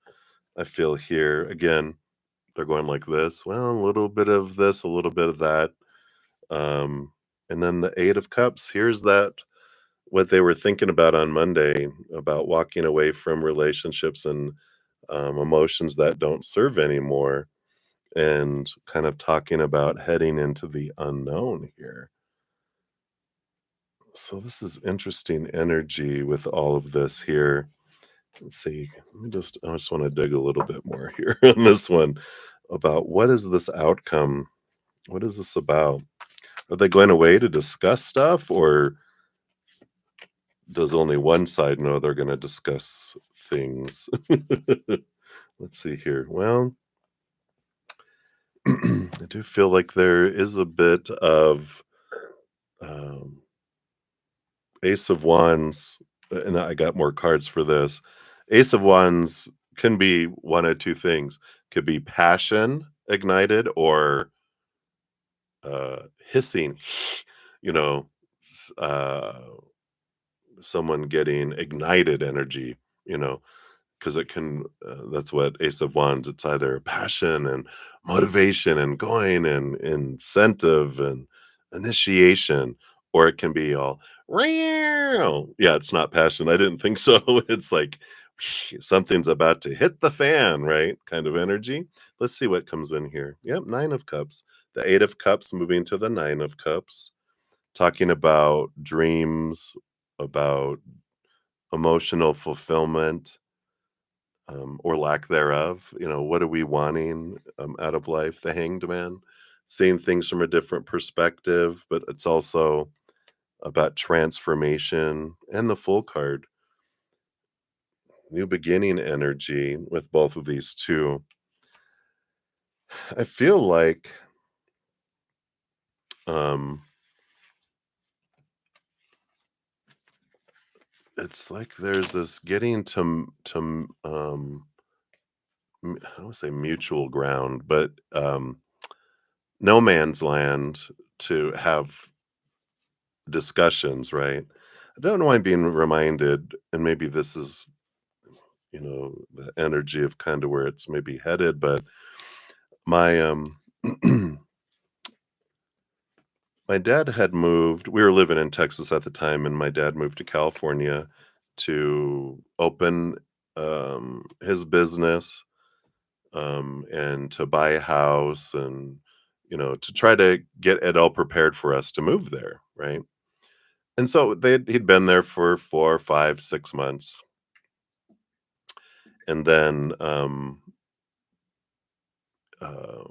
I feel here again, they're going like this. Well, a little bit of this, a little bit of that. Um, and then the Eight of Cups. Here's that. what they were thinking about on Monday about walking away from relationships and emotions that don't serve anymore, and kind of talking about heading into the unknown here. So this is interesting energy with all of this here. Let's see. I just want to dig a little bit more here on this one about what is this outcome? What is this about? Are they going away to discuss stuff, or does only one side know they're going to discuss things? Let's see here. Well, I do feel like there is a bit of um, Ace of Wands, and I got more cards for this. Ace of Wands can be one of two things. Could be passion ignited or hissing, you know, someone getting ignited energy, you know, because it can, that's what Ace of Wands, it's either passion and motivation and going and incentive and initiation, or it can be all, "Meow." Yeah, it's not passion. I didn't think so. It's like something's about to hit the fan, right? Kind of energy. Let's see what comes in here. Yep, Nine of Cups. The Eight of Cups moving to the Nine of Cups, talking about dreams, about emotional fulfillment, or lack thereof. You know, what are we wanting out of life? The Hanged Man, seeing things from a different perspective, but it's also about transformation. And the Full card, new beginning energy with both of these two. I feel like um, it's like there's this getting I don't say mutual ground, but no man's land to have discussions, right? I don't know why I'm being reminded, and maybe this is, the energy of kind of where it's maybe headed, but my my dad had moved. We were living in Texas at the time, and my dad moved to California to open his business, and to buy a house, and to try to get it all prepared for us to move there, right? And so he'd been there for 4, 5, 6 months, and then uh,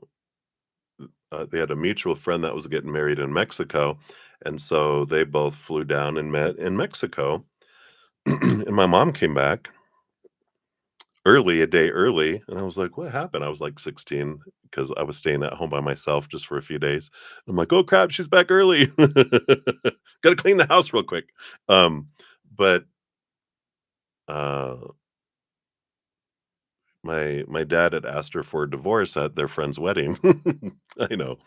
they had a mutual friend that was getting married in Mexico, and so they both flew down and met in Mexico. And my mom came back early, a day early, and I was like, "What happened?" I was like 16 because I was staying at home by myself just for a few days. I'm like, "Oh crap, she's back early. Gotta clean the house real quick." But uh, my dad had asked her for a divorce at their friend's wedding. I know.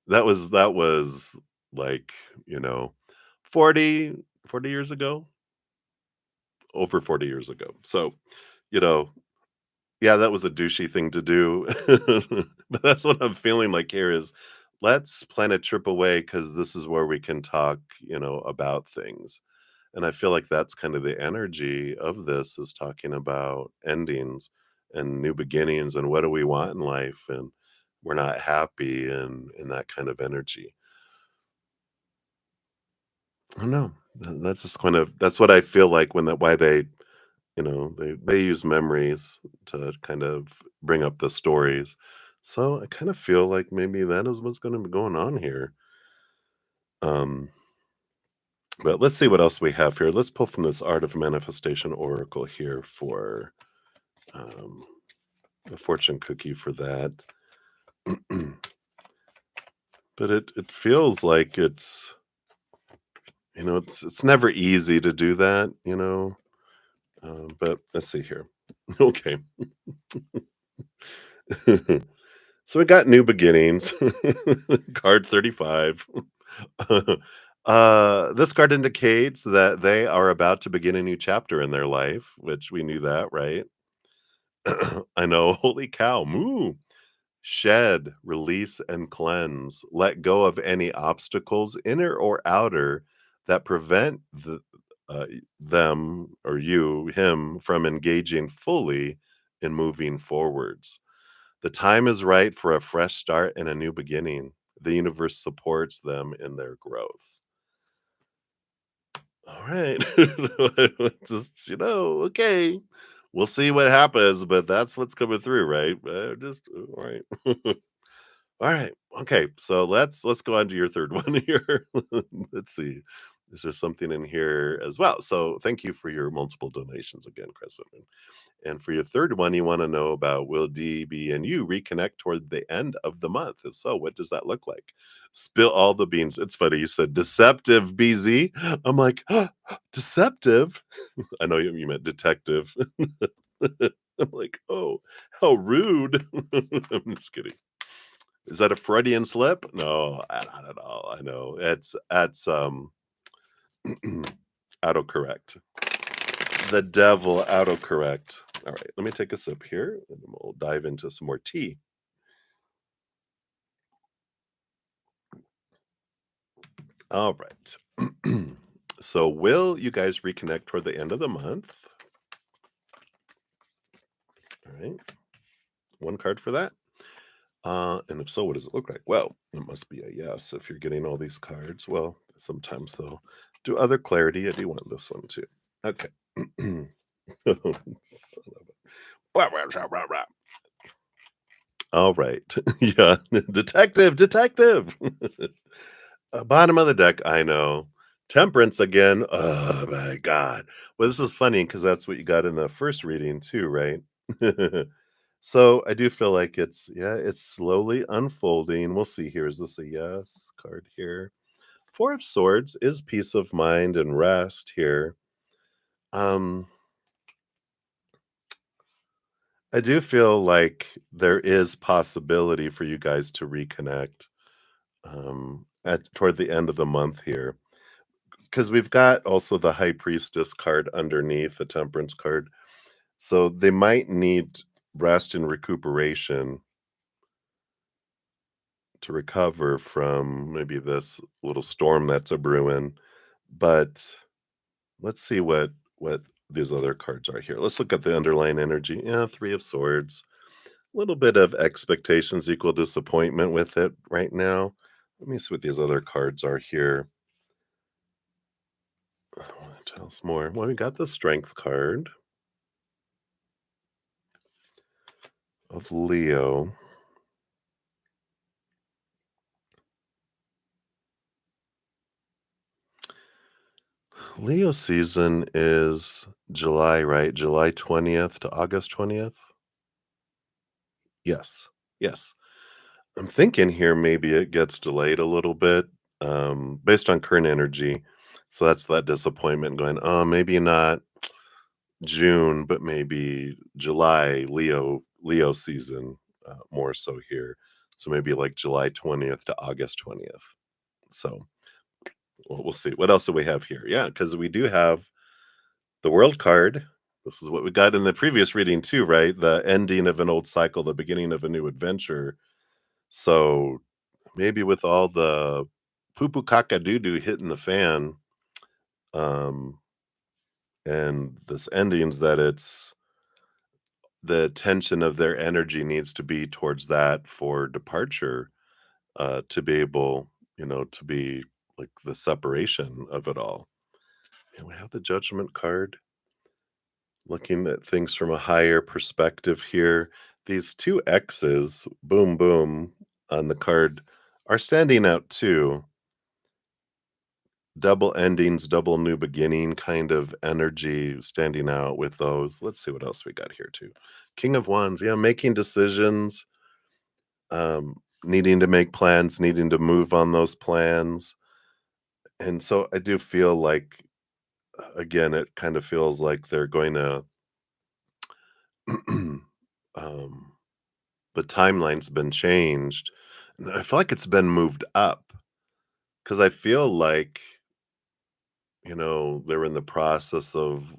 That was like, you know, 40 years ago, over 40 years ago. So, you know, yeah, that was a douchey thing to do. But that's what I'm feeling like here is, let's plan a trip away because this is where we can talk, about things. And I feel like that's kind of the energy of this, is talking about endings and new beginnings and what do we want in life, and we're not happy, and that kind of energy. I don't know. That's just kind of, that's what I feel like when that, why they, they use memories to kind of bring up the stories. So I kind of feel like maybe that is what's going to be going on here. Um, but let's see what else we have here. Let's pull from this Art of Manifestation Oracle here for um, a fortune cookie for that. But it feels like it's never easy to do that, but let's see here. Okay. So we got new beginnings. Card 35. This card indicates that they are about to begin a new chapter in their life, which we knew that, right? I know. Holy cow. Moo. Shed, release, and cleanse. Let go of any obstacles, inner or outer, that prevent them or you, him, from engaging fully in moving forwards. The time is right for a fresh start and a new beginning. The universe supports them in their growth. All right. Just, okay. We'll see what happens, but that's what's coming through, right? All right. All right. Okay. So let's go on to your third one here. Let's see. Is there something in here as well? So thank you for your multiple donations again, Chris. And for your third one, you want to know about, will DB and you reconnect toward the end of the month? If so, what does that look like? Spill all the beans. It's funny. You said deceptive, BZ. I'm like, deceptive. I know you meant detective. I'm like, oh, how rude. I'm just kidding. Is that a Freudian slip? No, not at all. I know that's autocorrect. The devil autocorrect. All right, let me take a sip here, and then we'll dive into some more tea. All right. So, will you guys reconnect toward the end of the month? All right, one card for that. And if so, what does it look like? Well, it must be a yes if you're getting all these cards. Well, sometimes they'll do other clarity. I do want this one too. Okay. Son of a- All right. Yeah. Detective, detective. Bottom of the deck, I know. Temperance again. Oh my god. Well, this is funny because that's what you got in the first reading too, right? So I do feel like it's slowly unfolding. We'll see here. Is this a yes card here? Four of Swords is peace of mind and rest here. Um, I do feel like there is possibility for you guys to reconnect at toward the end of the month here. Because we've got also the High Priestess card underneath the Temperance card. So they might need rest and recuperation to recover from maybe this little storm that's a brewing. But let's see what these other cards are here. Let's look at the underlying energy. Yeah, Three of Swords. A little bit of expectations equal disappointment with it right now. Let me see what these other cards are here. Tell us more. Well, we got the Strength card of Leo. Leo season is July, right? July 20th to August 20th? Yes. Yes. I'm thinking here maybe it gets delayed a little bit, based on current energy. So that's that disappointment going, "Oh, maybe not June, but maybe July, Leo season, more so here." So maybe like July 20th to August 20th. So we'll see. What else do we have here? Yeah, because we do have the World card. This is what we got in the previous reading too, right? The ending of an old cycle, the beginning of a new adventure. So maybe with all the poo poo caca doo doo hitting the fan, um, and this endings that it's the attention of their energy needs to be towards that for departure, to be able, to be like the separation of it all. And we have the judgment card. Looking at things from a higher perspective here, these two X's, boom, boom, on the card are standing out too. Double endings, double new beginning kind of energy standing out with those. Let's see what else we got here too. King of Wands, yeah, making decisions, needing to make plans, needing to move on those plans. And so I do feel like, again, it kind of feels like they're going to um the timeline's been changed, and I feel like it's been moved up because I feel like, they're in the process of,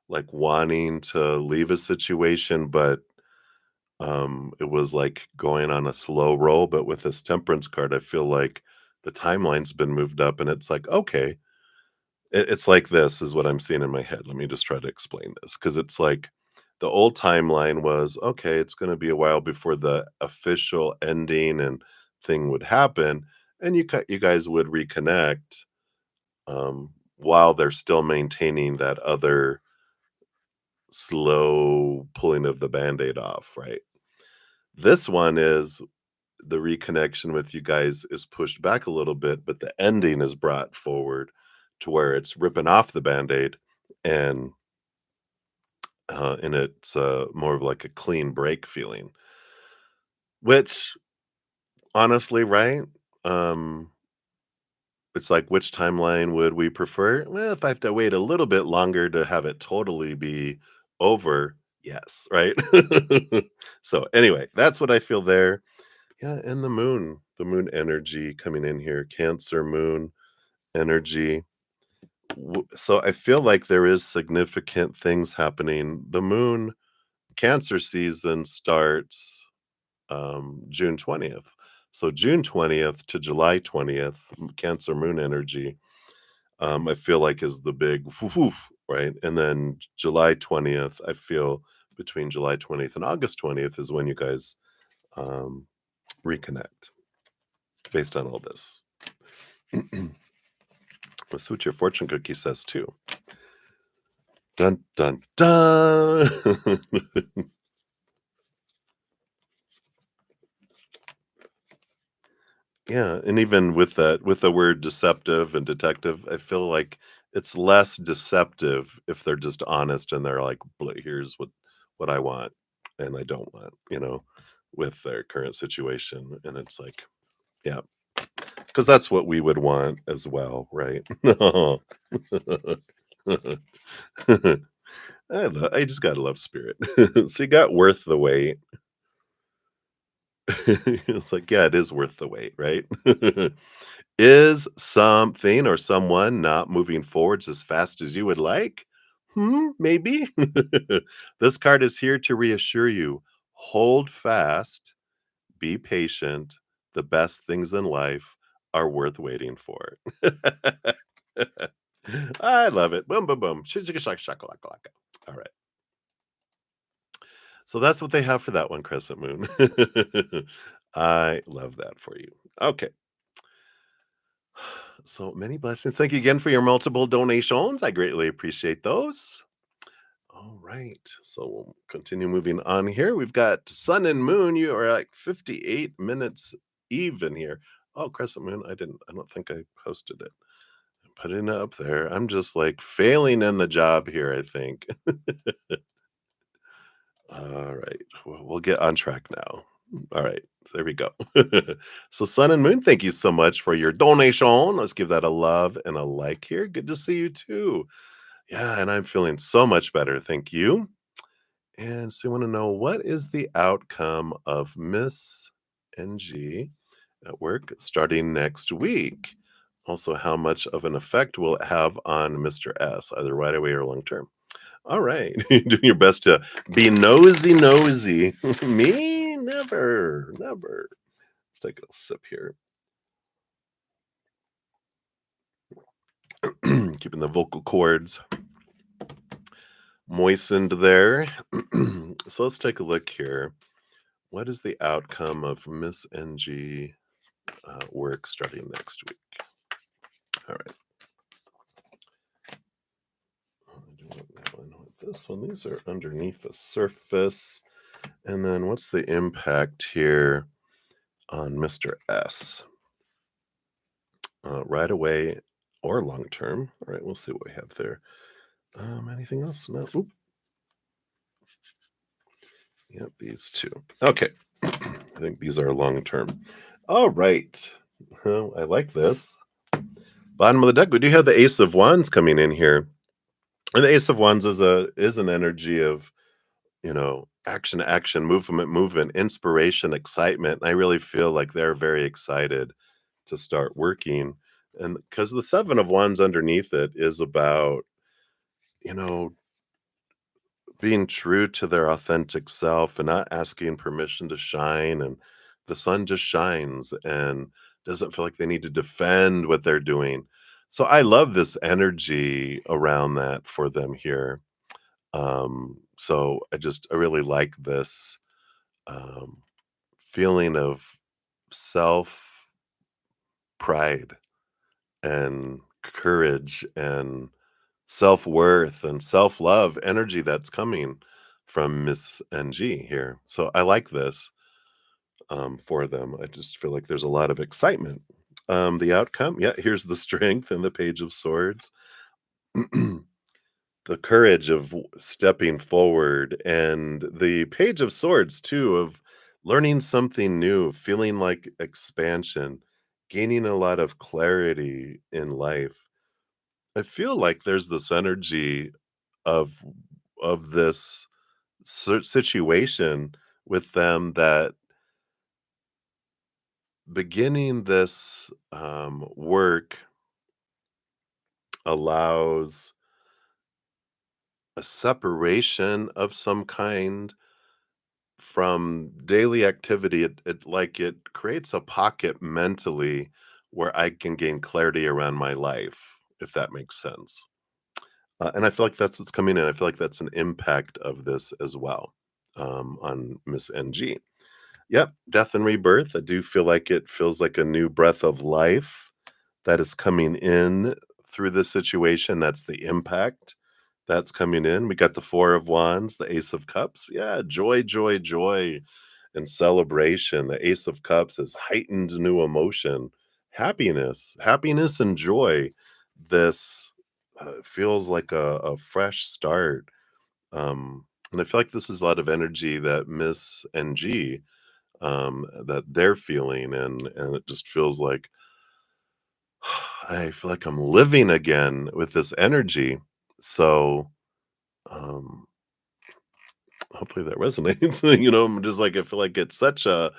like, wanting to leave a situation, but It was like going on a slow roll, but with this temperance card, I feel like the timeline's been moved up and it's like, okay, it's like this is what I'm seeing in my head. Let me just try to explain this because it's like the old timeline was okay, it's going to be a while before the official ending and thing would happen, and you guys would reconnect while they're still maintaining that other slow pulling of the band-aid off, right? This one is the reconnection with you guys is pushed back a little bit, but the ending is brought forward to where it's ripping off the band-aid and it's more of like a clean break feeling, which honestly, right? Um, it's like which timeline would we prefer? Well, if I have to wait a little bit longer to have it totally be over, yes, right? So anyway, that's what I feel there. Yeah, and the moon energy coming in here, Cancer moon energy. So I feel like there is significant things happening. The moon Cancer season starts June 20th. So June 20th to July 20th, Cancer moon energy, I feel like is the big woof, woof, right? And then July 20th, I feel between July 20th and August 20th is when you guys um, reconnect based on all this. Let's see what your fortune cookie says too. Dun dun dun. Yeah, and even with the word deceptive and detective, I feel like it's less deceptive if they're just honest and they're like, Here's what I want and I don't want," with their current situation, and it's like, yeah, because that's what we would want as well, right? I just gotta love spirit. So you got worth the wait. It's like, yeah, it is worth the wait, right? Is something or someone not moving forwards as fast as you would like? Maybe. This card is here to reassure you. Hold fast, be patient. The best things in life are worth waiting for. I love it. Boom, boom, boom. Shaka, shaka, shaka, laka, laka. All right. So that's what they have for that one, Crescent Moon. I love that for you. Okay. So many blessings. Thank you again for your multiple donations. I greatly appreciate those. All right. So we'll continue moving on here. We've got Sun and Moon. You are like 58 minutes even here. Oh, Crescent Moon. I don't think I posted it. I'm putting it up there. I'm just like failing in the job here, I think. All right. We'll get on track now. All right. There we go. So, Sun and Moon, thank you so much for your donation. Let's give that a love and a like here. Good to see you too. Yeah. And I'm feeling so much better. Thank you. And so, you want to know what is the outcome of Miss NG at work starting next week? Also, how much of an effect will it have on Mr. S, either right away or long term? All right. Doing your best to be nosy. Me? Never, never. Let's take a sip here. Keeping the vocal cords moistened there. So let's take a look here. What is the outcome of Miss NG work starting next week? All right. I do want that one with this one. These are underneath the surface. And then what's the impact here on Mr. S? Right away or long term. All right, we'll see what we have there. Anything else? No. Oop. Yep, these two. Okay. I think these are long term. All right. Well, I like this. Bottom of the deck, we do have the Ace of Wands coming in here. And the Ace of Wands is an energy of, action, action, movement, movement, inspiration, excitement. And I really feel like they're very excited to start working. And because the Seven of Wands underneath it is about, you know, being true to their authentic self and not asking permission to shine, and the sun just shines and doesn't feel like they need to defend what they're doing. So I love this energy around that for them here. So I really like this um, feeling of self pride and courage and self-worth and self-love energy that's coming from Miss NG here. So I like this for them. I just feel like there's a lot of excitement. The outcome, yeah, here's the strength and the Page of Swords. The courage of stepping forward, and the Page of Swords too, of learning something new, feeling like expansion, gaining a lot of clarity in life. I feel like there's this energy of this situation with them, that beginning this work allows a separation of some kind from daily activity. It creates a pocket mentally where I can gain clarity around my life, if that makes sense. And I feel like that's what's coming in. I feel like that's an impact of this as well, on Miss NG. Yep, death and rebirth. I do feel like it feels like a new breath of life that is coming in through this situation. That's the impact that's coming in. We got the Four of Wands, the Ace of Cups. Yeah, joy, joy, joy, and celebration. The Ace of Cups is heightened new emotion, happiness, and joy. This feels like a fresh start. And I feel like this is a lot of energy that Miss NG that they're feeling, and it just feels like I feel like I'm living again with this energy. So um, hopefully that resonates. I'm just like I feel like it's such a.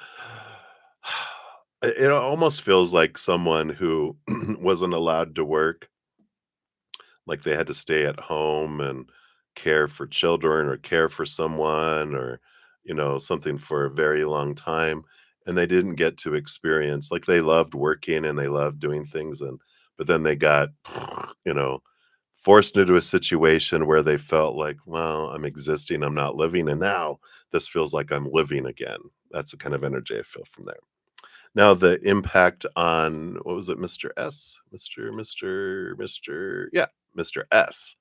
It almost feels like someone who wasn't allowed to work, like they had to stay at home and care for children or care for someone, or something for a very long time, and they didn't get to experience, like, they loved working and they loved doing things, and but then they got you know forced into a situation where they felt like, well, I'm existing, I'm not living, and now this feels like I'm living again. That's the kind of energy I feel from there. Now the impact on, what was it, Mr. S? Mr. Yeah, Mr. S.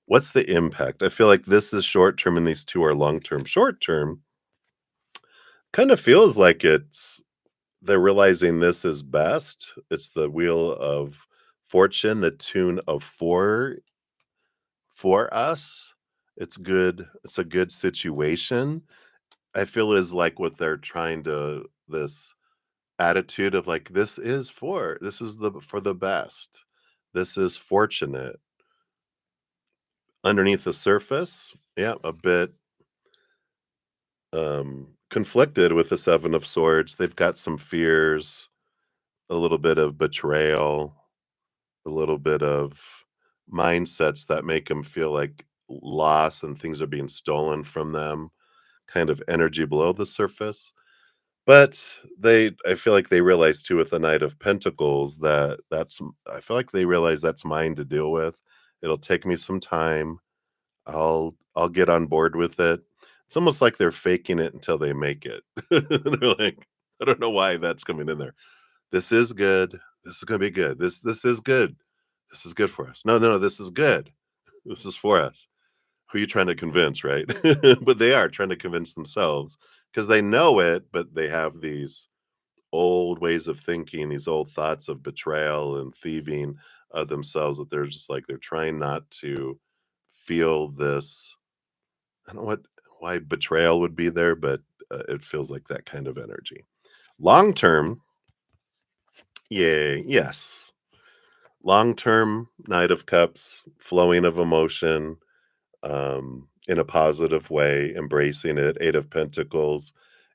What's the impact? I feel like this is short term and these two are long term. Short term kind of feels like they're realizing this is best. It's the Wheel of Fortune, the tune of for us. It's good. It's a good situation. I feel is like what they're trying to, this attitude of like, this is the for the best. This is fortunate. Underneath the surface, yeah, a bit conflicted with the Seven of Swords. They've got some fears, a little bit of betrayal, a little bit of mindsets that make them feel like loss and things are being stolen from them, kind of energy below the surface. But I feel like they realize too with the Knight of Pentacles that I feel like they realize that's mine to deal with. It'll take me some time. I'll get on board with it. It's almost like they're faking it until they make it. They're like, I don't know why that's coming in there. This is good. This is gonna be good. This is good. This is good for us. No, no, this is good. This is for us. Who are you trying to convince, right? But they are trying to convince themselves because they know it, but they have these old ways of thinking, these old thoughts of betrayal and thieving of themselves, that they're just like they're trying not to feel this. I don't know why betrayal would be there, but it feels like that kind of energy. Long term, yeah, yes. Long term, Knight of Cups, flowing of emotion, in a positive way, embracing it. Eight of Pentacles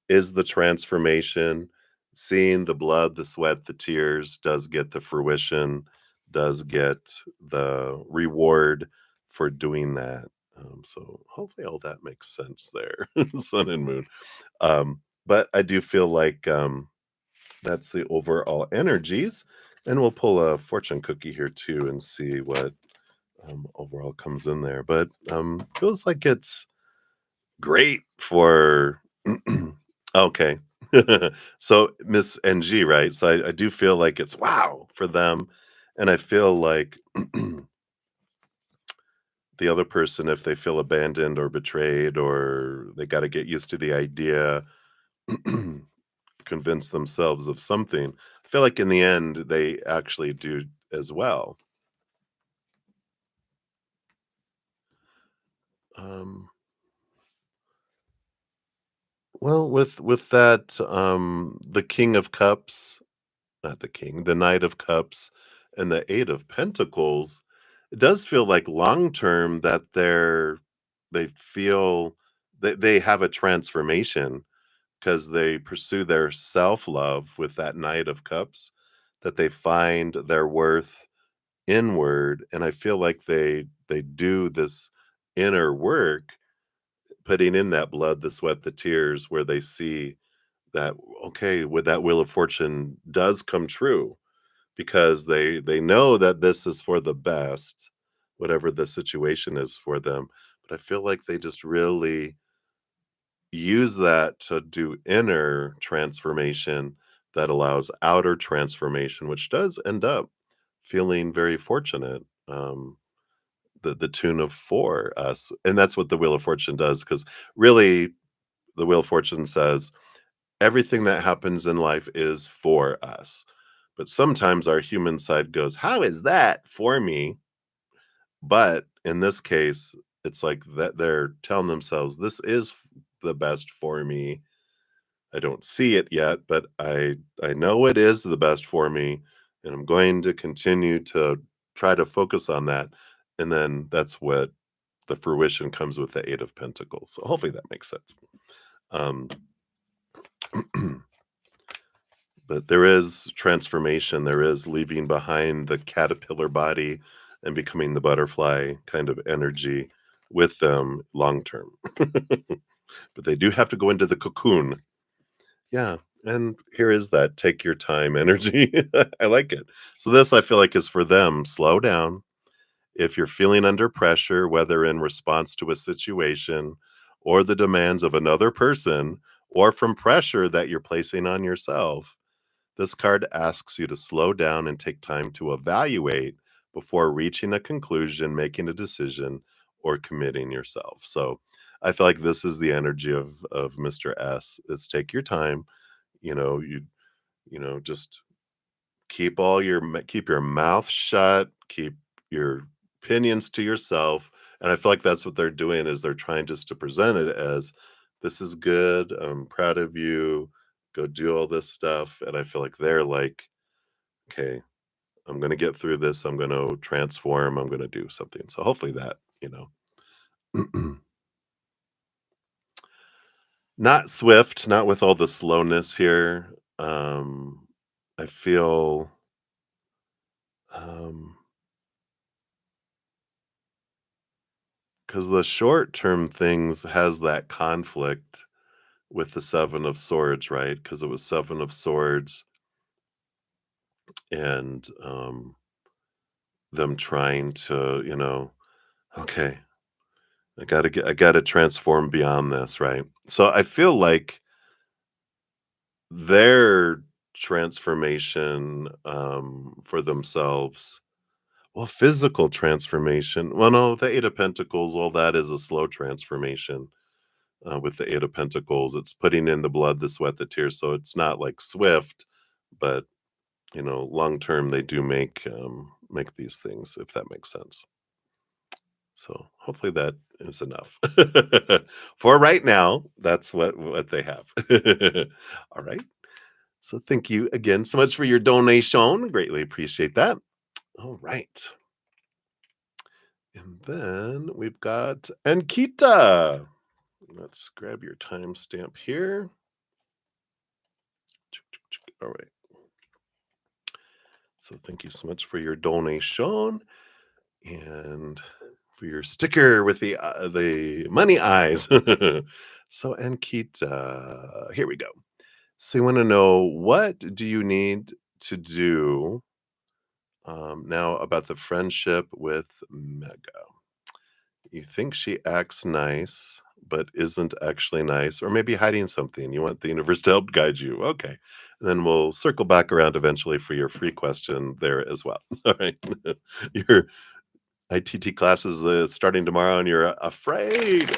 is the transformation. Seeing the blood, the sweat, the tears does get the fruition, does get the reward for doing that. So hopefully all that makes sense there, sun and moon. But I do feel like that's the overall energies, and we'll pull a fortune cookie here too and see what overall comes in there. But feels like it's great for okay. So Miss NG, right? So I do feel like it's wow for them. And I feel like the other person, if they feel abandoned or betrayed, or they got to get used to the idea, convince themselves of something, I feel like in the end, they actually do as well. Um, well, with that, the King of Cups, not the king, the Knight of Cups and the Eight of Pentacles, it does feel like long term that they feel that they have a transformation because they pursue their self-love with that Knight of Cups, that they find their worth inward, and I feel like they do this inner work, putting in that blood, the sweat, the tears, where they see that, okay, with that Wheel of Fortune does come true because they know that this is for the best, whatever the situation is for them. But I feel like they just really use that to do inner transformation that allows outer transformation, which does end up feeling very fortunate. The tune of for us, and that's what the Wheel of Fortune does. Because really, the Wheel of Fortune says everything that happens in life is for us. But sometimes our human side goes, "How is that for me?" But in this case, it's like that they're telling themselves, "This is the best for me. I don't see it yet, but I know it is the best for me, and I'm going to continue to try to focus on that." And then that's what the fruition comes with the Eight of Pentacles. So hopefully that makes sense. Um, but there is transformation. There is leaving behind the caterpillar body and becoming the butterfly kind of energy with them long term. But they do have to go into the cocoon. Yeah, and here is that take your time energy. I like it. So this I feel like is for them, slow down. If you're feeling under pressure, whether in response to a situation or the demands of another person or from pressure that you're placing on yourself, this card asks you to slow down and take time to evaluate before reaching a conclusion, making a decision, or committing yourself. So I feel like this is the energy of Mr. S. Is take your time, you know, just keep your mouth shut, keep your opinions to yourself, and I feel like that's what they're doing is they're trying just to present it as, "This is good, I'm proud of you, go do all this stuff," and I feel like they're like, "Okay, I'm gonna get through this, I'm gonna transform, I'm gonna do something." So hopefully that, not swift, not with all the slowness here, I feel, um 'cause the short-term things has that conflict with the 7 of Swords, right? Because it was 7 of Swords and, them trying to, "Okay, I gotta transform beyond this," right? So I feel like their transformation, for themselves, well, physical transformation, well, no, the 8 of Pentacles, well, that is a slow transformation. With the Eight of Pentacles. It's putting in the blood, the sweat, the tears. So it's not like swift, but long term they do make these things, if that makes sense. So hopefully that is enough. For right now, that's what they have. All right. So thank you again so much for your donation. Greatly appreciate that. All right. And then we've got Ankita. Let's grab your timestamp here. All right. So thank you so much for your donation. And for your sticker with the money eyes. So, Ankita, here we go. So, you want to know, what do you need to do now about the friendship with Mega? You think she acts nice, but isn't actually nice, or maybe hiding something. You want the universe to help guide you. Okay. And then we'll circle back around eventually for your free question there as well. All right. Your ITT class is starting tomorrow and you're afraid.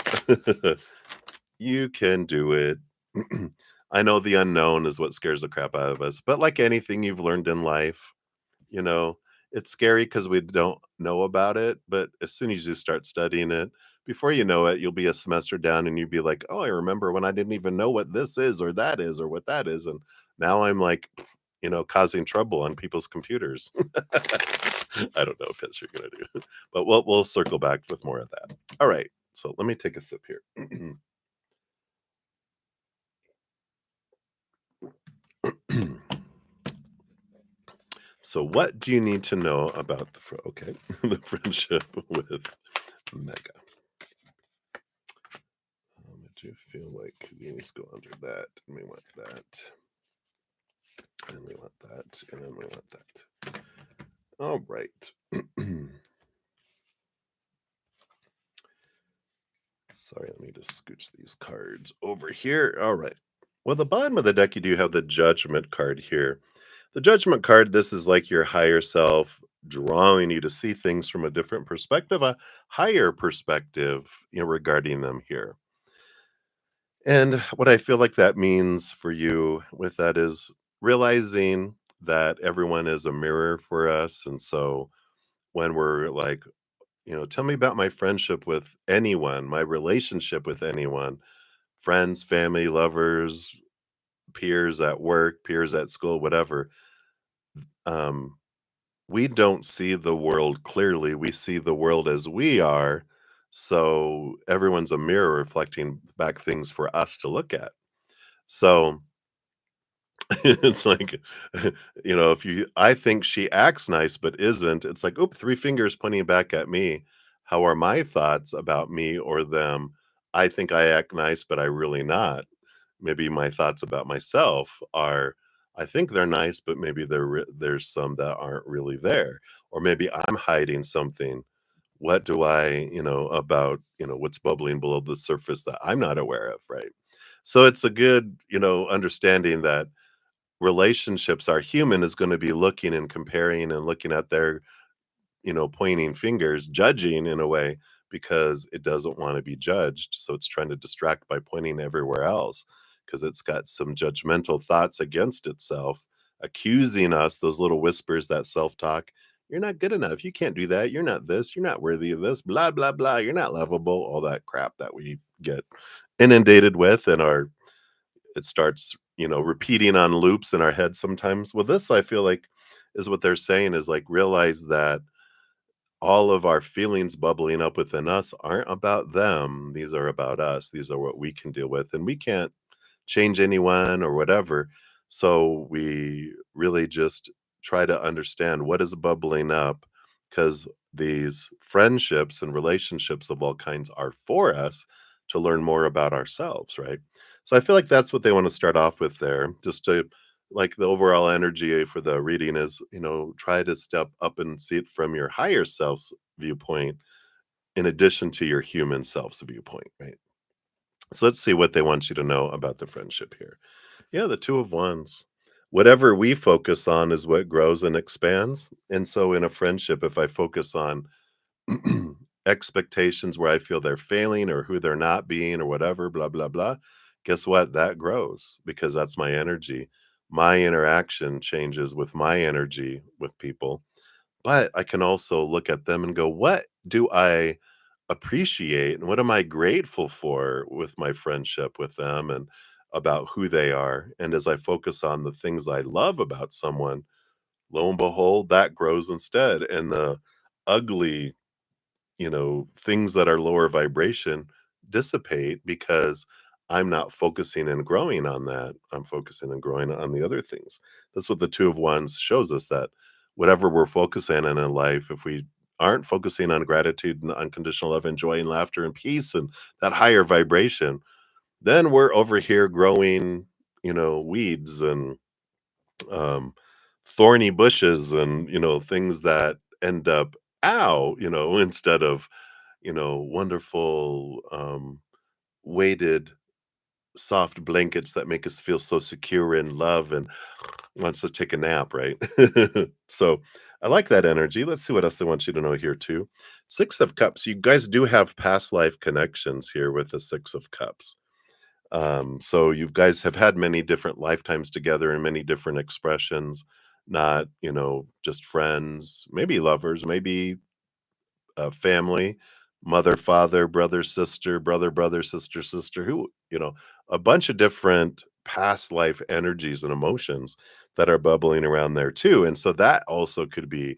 You can do it. I know the unknown is what scares the crap out of us, but like anything you've learned in life, you know, it's scary because we don't know about it, but as soon as you start studying it, before you know it, you'll be a semester down and you'll be like, "Oh, I remember when I didn't even know what this is or what that is, and now I'm like, causing trouble on people's computers." I don't know if that's what you're gonna do, but we'll circle back with more of that. All right, so let me take a sip here. So, what do you need to know about the friendship with Mega? I do feel like these go under that, and we want that, and we want that, and then we want that. All right. Sorry, let me just scooch these cards over here. All right. Well, the bottom of the deck, you do have the Judgment card here. The Judgment card, this is like your higher self drawing you to see things from a different perspective, a higher perspective, regarding them here. And what I feel like that means for you with that is realizing that everyone is a mirror for us. And so when we're like, tell me about my friendship with anyone, my relationship with anyone, friends, family, lovers, peers at work, peers at school, whatever, um, we don't see the world clearly. We see the world as we are. So everyone's a mirror reflecting back things for us to look at. So it's like, if I think she acts nice but isn't, it's like, oop, three fingers pointing back at me. How are my thoughts about me or them? I think I act nice, but I really not. Maybe my thoughts about myself are, I think they're nice, but maybe there's some that aren't really there. Or maybe I'm hiding something. What do I, about, what's bubbling below the surface that I'm not aware of, right? So it's a good, understanding that relationships are human is going to be looking and comparing and looking at their, pointing fingers, judging in a way because it doesn't want to be judged. So it's trying to distract by pointing everywhere else because it's got some judgmental thoughts against itself, accusing us, those little whispers, that self talk. You're not good enough. You can't do that. You're not this. You're not worthy of this. Blah, blah, blah. You're not lovable. All that crap that we get inundated with and our it starts, repeating on loops in our head sometimes. Well, this I feel like is what they're saying is like realize that all of our feelings bubbling up within us aren't about them. These are about us. These are what we can deal with. And we can't change anyone or whatever. So we really just try to understand what is bubbling up because these friendships and relationships of all kinds are for us to learn more about ourselves, right? So I feel like that's what they want to start off with there, just to like the overall energy for the reading is, try to step up and see it from your higher self's viewpoint in addition to your human self's viewpoint, right? So let's see what they want you to know about the friendship here. Yeah, the Two of Wands. Whatever we focus on is what grows and expands. And so in a friendship, if I focus on expectations where I feel they're failing or who they're not being or whatever, blah, blah, blah, guess what? That grows because that's my energy. My interaction changes with my energy with people. But I can also look at them and go, what do I appreciate and what am I grateful for with my friendship with them and about who they are? And as I focus on the things I love about someone, lo and behold, that grows instead. And the ugly, things that are lower vibration dissipate because I'm not focusing and growing on that. I'm focusing and growing on the other things. That's what the Two of Wands shows us that whatever we're focusing on in life, if we aren't focusing on gratitude and unconditional love and joy and laughter and peace and that higher vibration, then we're over here growing, weeds and um, thorny bushes and, things that end up ow, instead of, wonderful weighted soft blankets that make us feel so secure in love and wants to take a nap, right? So I like that energy. Let's see what else I want you to know here too. Six of Cups. You guys do have past life connections here with the Six of Cups. So you guys have had many different lifetimes together and many different expressions, not, just friends, maybe lovers, maybe family, mother, father, brother, sister, brother, brother, sister, sister, a bunch of different past life energies and emotions that are bubbling around there too. And so that also could be,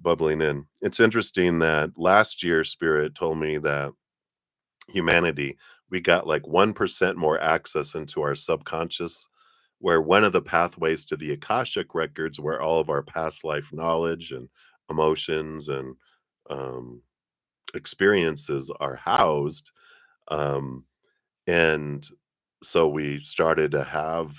bubbling in. It's interesting that last year Spirit told me that humanity, we got like 1% more access into our subconscious, where one of the pathways to the Akashic records, where all of our past life knowledge and emotions and um, experiences are housed. Um, and so we started to have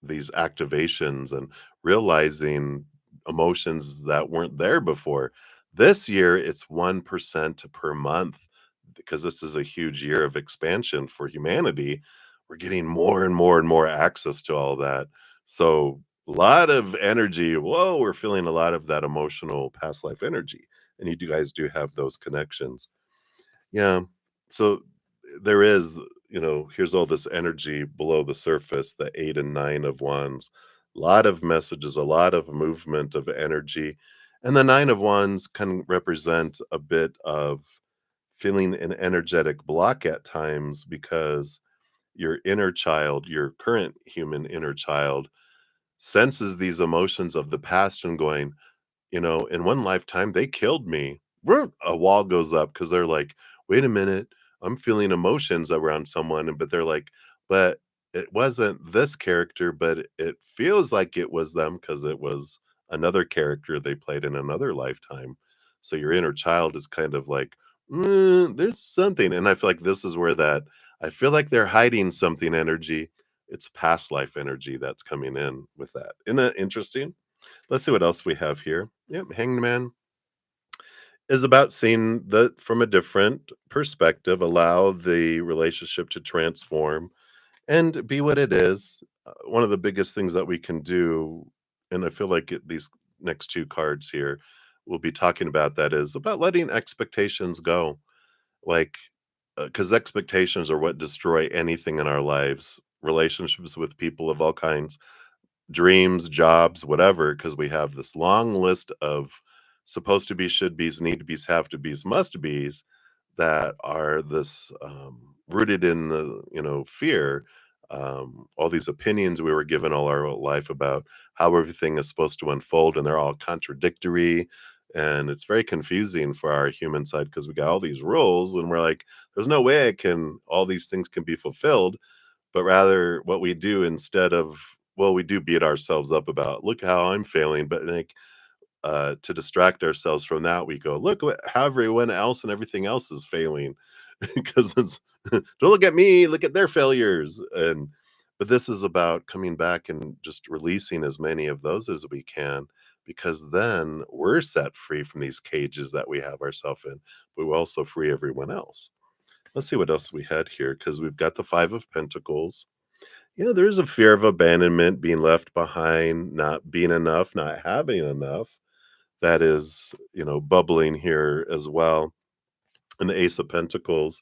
these activations and realizing emotions that weren't there before. This year, it's 1% per month because this is a huge year of expansion for humanity. We're getting more and more and more access to all that. So, a lot of energy. Whoa, we're feeling a lot of that emotional past life energy. And you guys do have those connections. Yeah. So there is, here's all this energy below the surface, the 8 and 9 of wands. A lot of messages, a lot of movement of energy. And the 9 of wands can represent a bit of feeling an energetic block at times because your inner child, your current human inner child, senses these emotions of the past and going, in one lifetime, they killed me. A wall goes up because they're like, wait a minute, I'm feeling emotions around someone. But they're like, but it wasn't this character, but it feels like it was them because it was another character they played in another lifetime. So your inner child is kind of like, there's something. And I feel like this is where that, I feel like they're hiding something energy. It's past life energy that's coming in with that. Isn't that interesting? Let's see what else we have here. Yep, Hanged Man is about seeing the from a different perspective, allow the relationship to transform and be what it is. One of the biggest things that we can do, and I feel like these next two cards here we'll be talking about that is about letting expectations go. Like, because expectations are what destroy anything in our lives, relationships with people of all kinds, dreams, jobs, whatever, because we have this long list of supposed to be, should be's, need to be's, have to be's, must be's that are this rooted in the fear. All these opinions we were given all our life about how everything is supposed to unfold, and they're all contradictory. And it's very confusing for our human side because we got all these rules, and we're like, there's no way all these things can be fulfilled, but rather what we do instead of, well, we do beat ourselves up about, look how I'm failing, but like to distract ourselves from that, we go, look how everyone else and everything else is failing because it's don't look at me, look at their failures. And but this is about coming back and just releasing as many of those as we can, because then we're set free from these cages that we have ourselves in, but we also free everyone else. Let's see what else we had here because we've got the Five of Pentacles. There is a fear of abandonment, being left behind, not being enough, not having enough. That is, bubbling here as well. And the Ace of Pentacles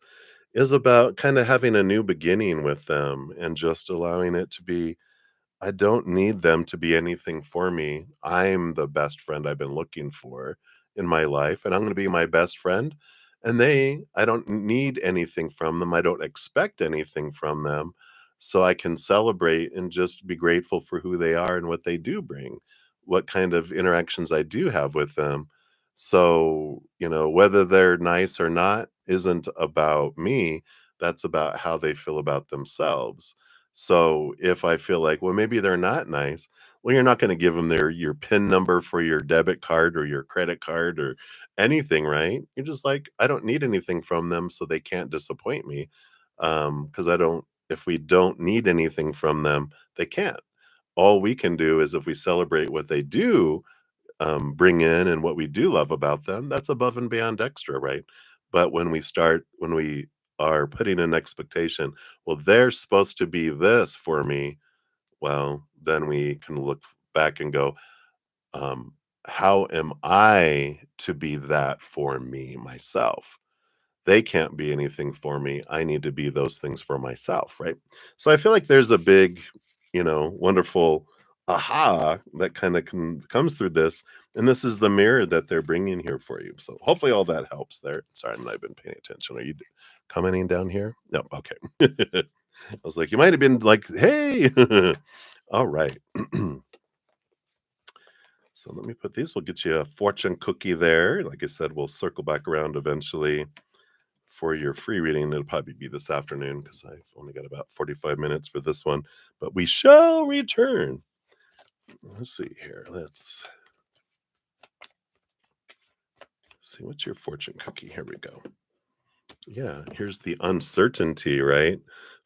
is about kind of having a new beginning with them and just allowing it to be, I don't need them to be anything for me. I'm the best friend I've been looking for in my life, and I'm going to be my best friend. And I don't need anything from them. I don't expect anything from them. So I can celebrate and just be grateful for who they are and what they do bring, what kind of interactions I do have with them. So, whether they're nice or not isn't about me. That's about how they feel about themselves. So if I feel like, well, maybe they're not nice, well, you're not going to give them your PIN number for your debit card or your credit card or anything, right? You're just like, I don't need anything from them, so they can't disappoint me. Because I don't, if we don't need anything from them, they can't. All we can do is if we celebrate what they do bring in and what we do love about them, that's above and beyond extra, right? But when we are putting an expectation, well, they're supposed to be this for me, well, then we can look back and go, um, how am I to be that for me myself? They can't be anything for me. I need to be those things for myself, right? So I feel like there's a big, wonderful aha that kind of comes through this. And this is the mirror that they're bringing here for you. So hopefully all that helps there. Sorry, I'm not even paying attention. Are you commenting down here? No, okay. I was like, you might have been like, hey, all right. So let me put these. We'll get you a fortune cookie there. Like I said, we'll circle back around eventually for your free reading. It'll probably be this afternoon because I've only got about 45 minutes for this one, but we shall return. Let's see here. Let's see. What's your fortune cookie? Here we go. Yeah, here's the uncertainty, right?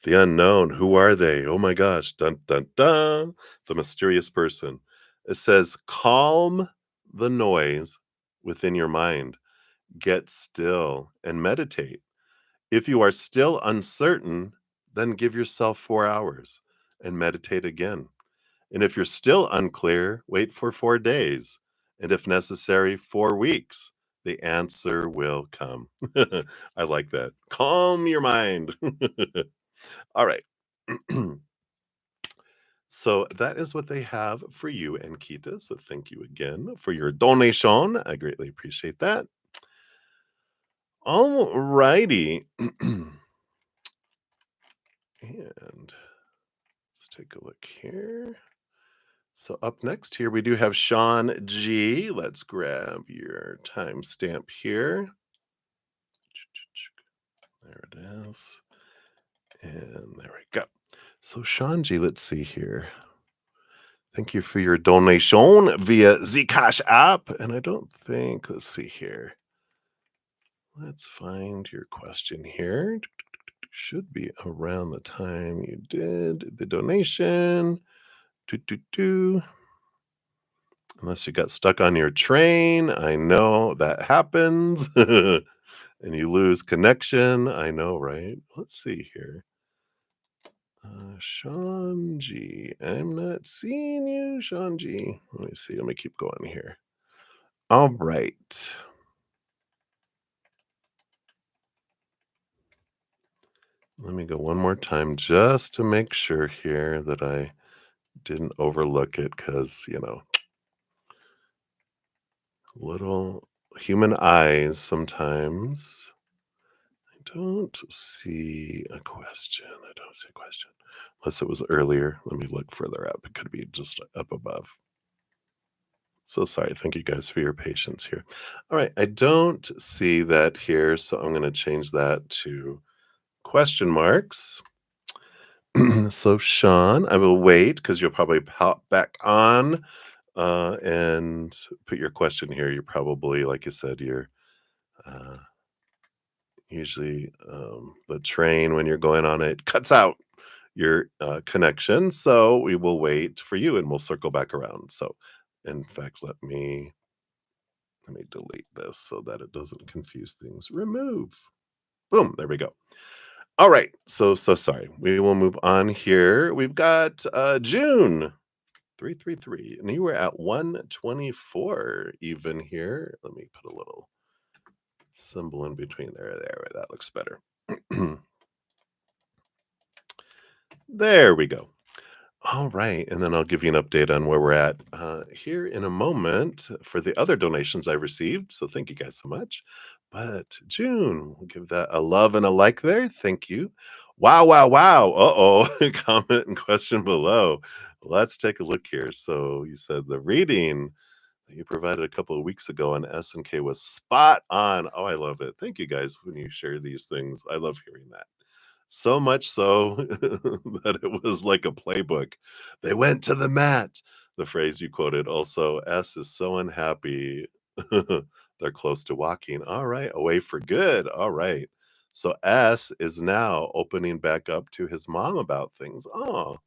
The unknown. Who are they? Oh my gosh. Dun, dun, dun. The mysterious person. It says, calm the noise within your mind. Get still and meditate. If you are still uncertain, then give yourself 4 hours and meditate again. And if you're still unclear, wait for 4 days. And if necessary, 4 weeks. The answer will come. I like that. Calm your mind. All right. So that is what they have for you, Ankita. So thank you again for your donation. I greatly appreciate that. All righty. And let's take a look here. So up next here, we do have Sean G. Let's grab your timestamp here. There it is. And there we go. So Sean G, let's see here. Thank you for your donation via CashApp. And I don't think, let's see here. Let's find your question here. Should be around the time you did the donation. Unless you got stuck on your train. I know that happens. And you lose connection. I know, right? Let's see here. Sean G. I'm not seeing you, Sean G. Let me see. Let me keep going here. All right. Let me go one more time just to make sure here that I didn't overlook it because, little human eyes sometimes. I don't see a question. I don't see a question. Unless it was earlier. Let me look further up. It could be just up above. So sorry. Thank you guys for your patience here. All right. I don't see that here. So I'm going to change that to question marks. So, Sean, I will wait because you'll probably pop back on and put your question here. You're probably, like you said, you're uh, usually the train when you're going on it cuts out your connection. So we will wait for you and we'll circle back around. So, in fact, let me delete this so that it doesn't confuse things. Remove. Boom. There we go. All right. So sorry. We will move on here. We've got June 333, and you were at 124 even here. Let me put a little symbol in between there. There, that looks better. There we go. All right, and then I'll give you an update on where we're at here in a moment for the other donations I received. So thank you guys so much. But June, we'll give that a love and a like there. Thank you. Wow, wow, wow. Uh-oh. Comment and question below. Let's take a look here. So you said the reading that you provided a couple of weeks ago on S&K was spot on. Oh, I love it. Thank you guys when you share these things. I love hearing that. So much so that it was like a playbook. They went to the mat. The phrase you quoted also, S is so unhappy. They're close to walking. All right, away for good. All right. So S is now opening back up to his mom about things. Oh,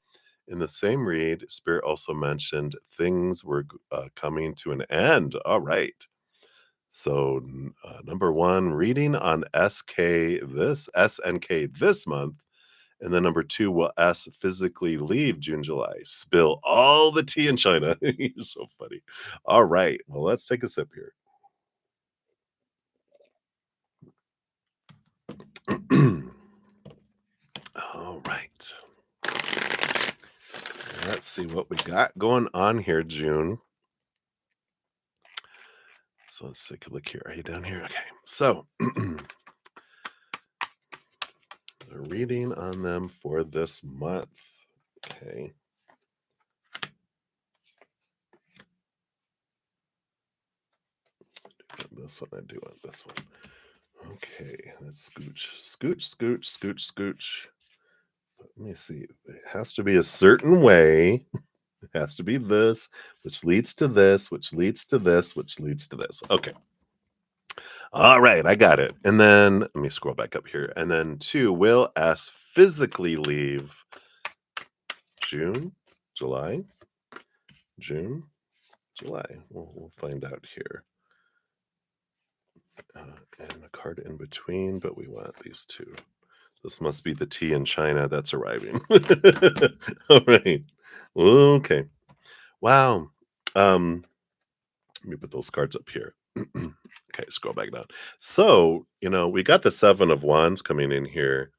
in the same read, Spirit also mentioned things were coming to an end. All right. So, number one, reading on SNK this month. And then number two, will S physically leave June, July? Spill all the tea in China. You're so funny. All right. Well, let's take a sip here. All right. Let's see what we got going on here, June. So let's take a look here. Are you down here? Okay. So the reading on them for this month. Okay. This one, I do want this one. Okay, let's scooch. Let me see. It has to be a certain way. It has to be this, which leads to this, which leads to this, which leads to this. Okay. All right, I got it. And then let me scroll back up here. And then two, will S physically leave June, July, June, July? We'll find out here. And a card in between, but we want these two. This must be the tea in China that's arriving. All right. Okay. Wow. Let me put those cards up here. Okay, scroll back down. So, we got the 7 of Wands coming in here.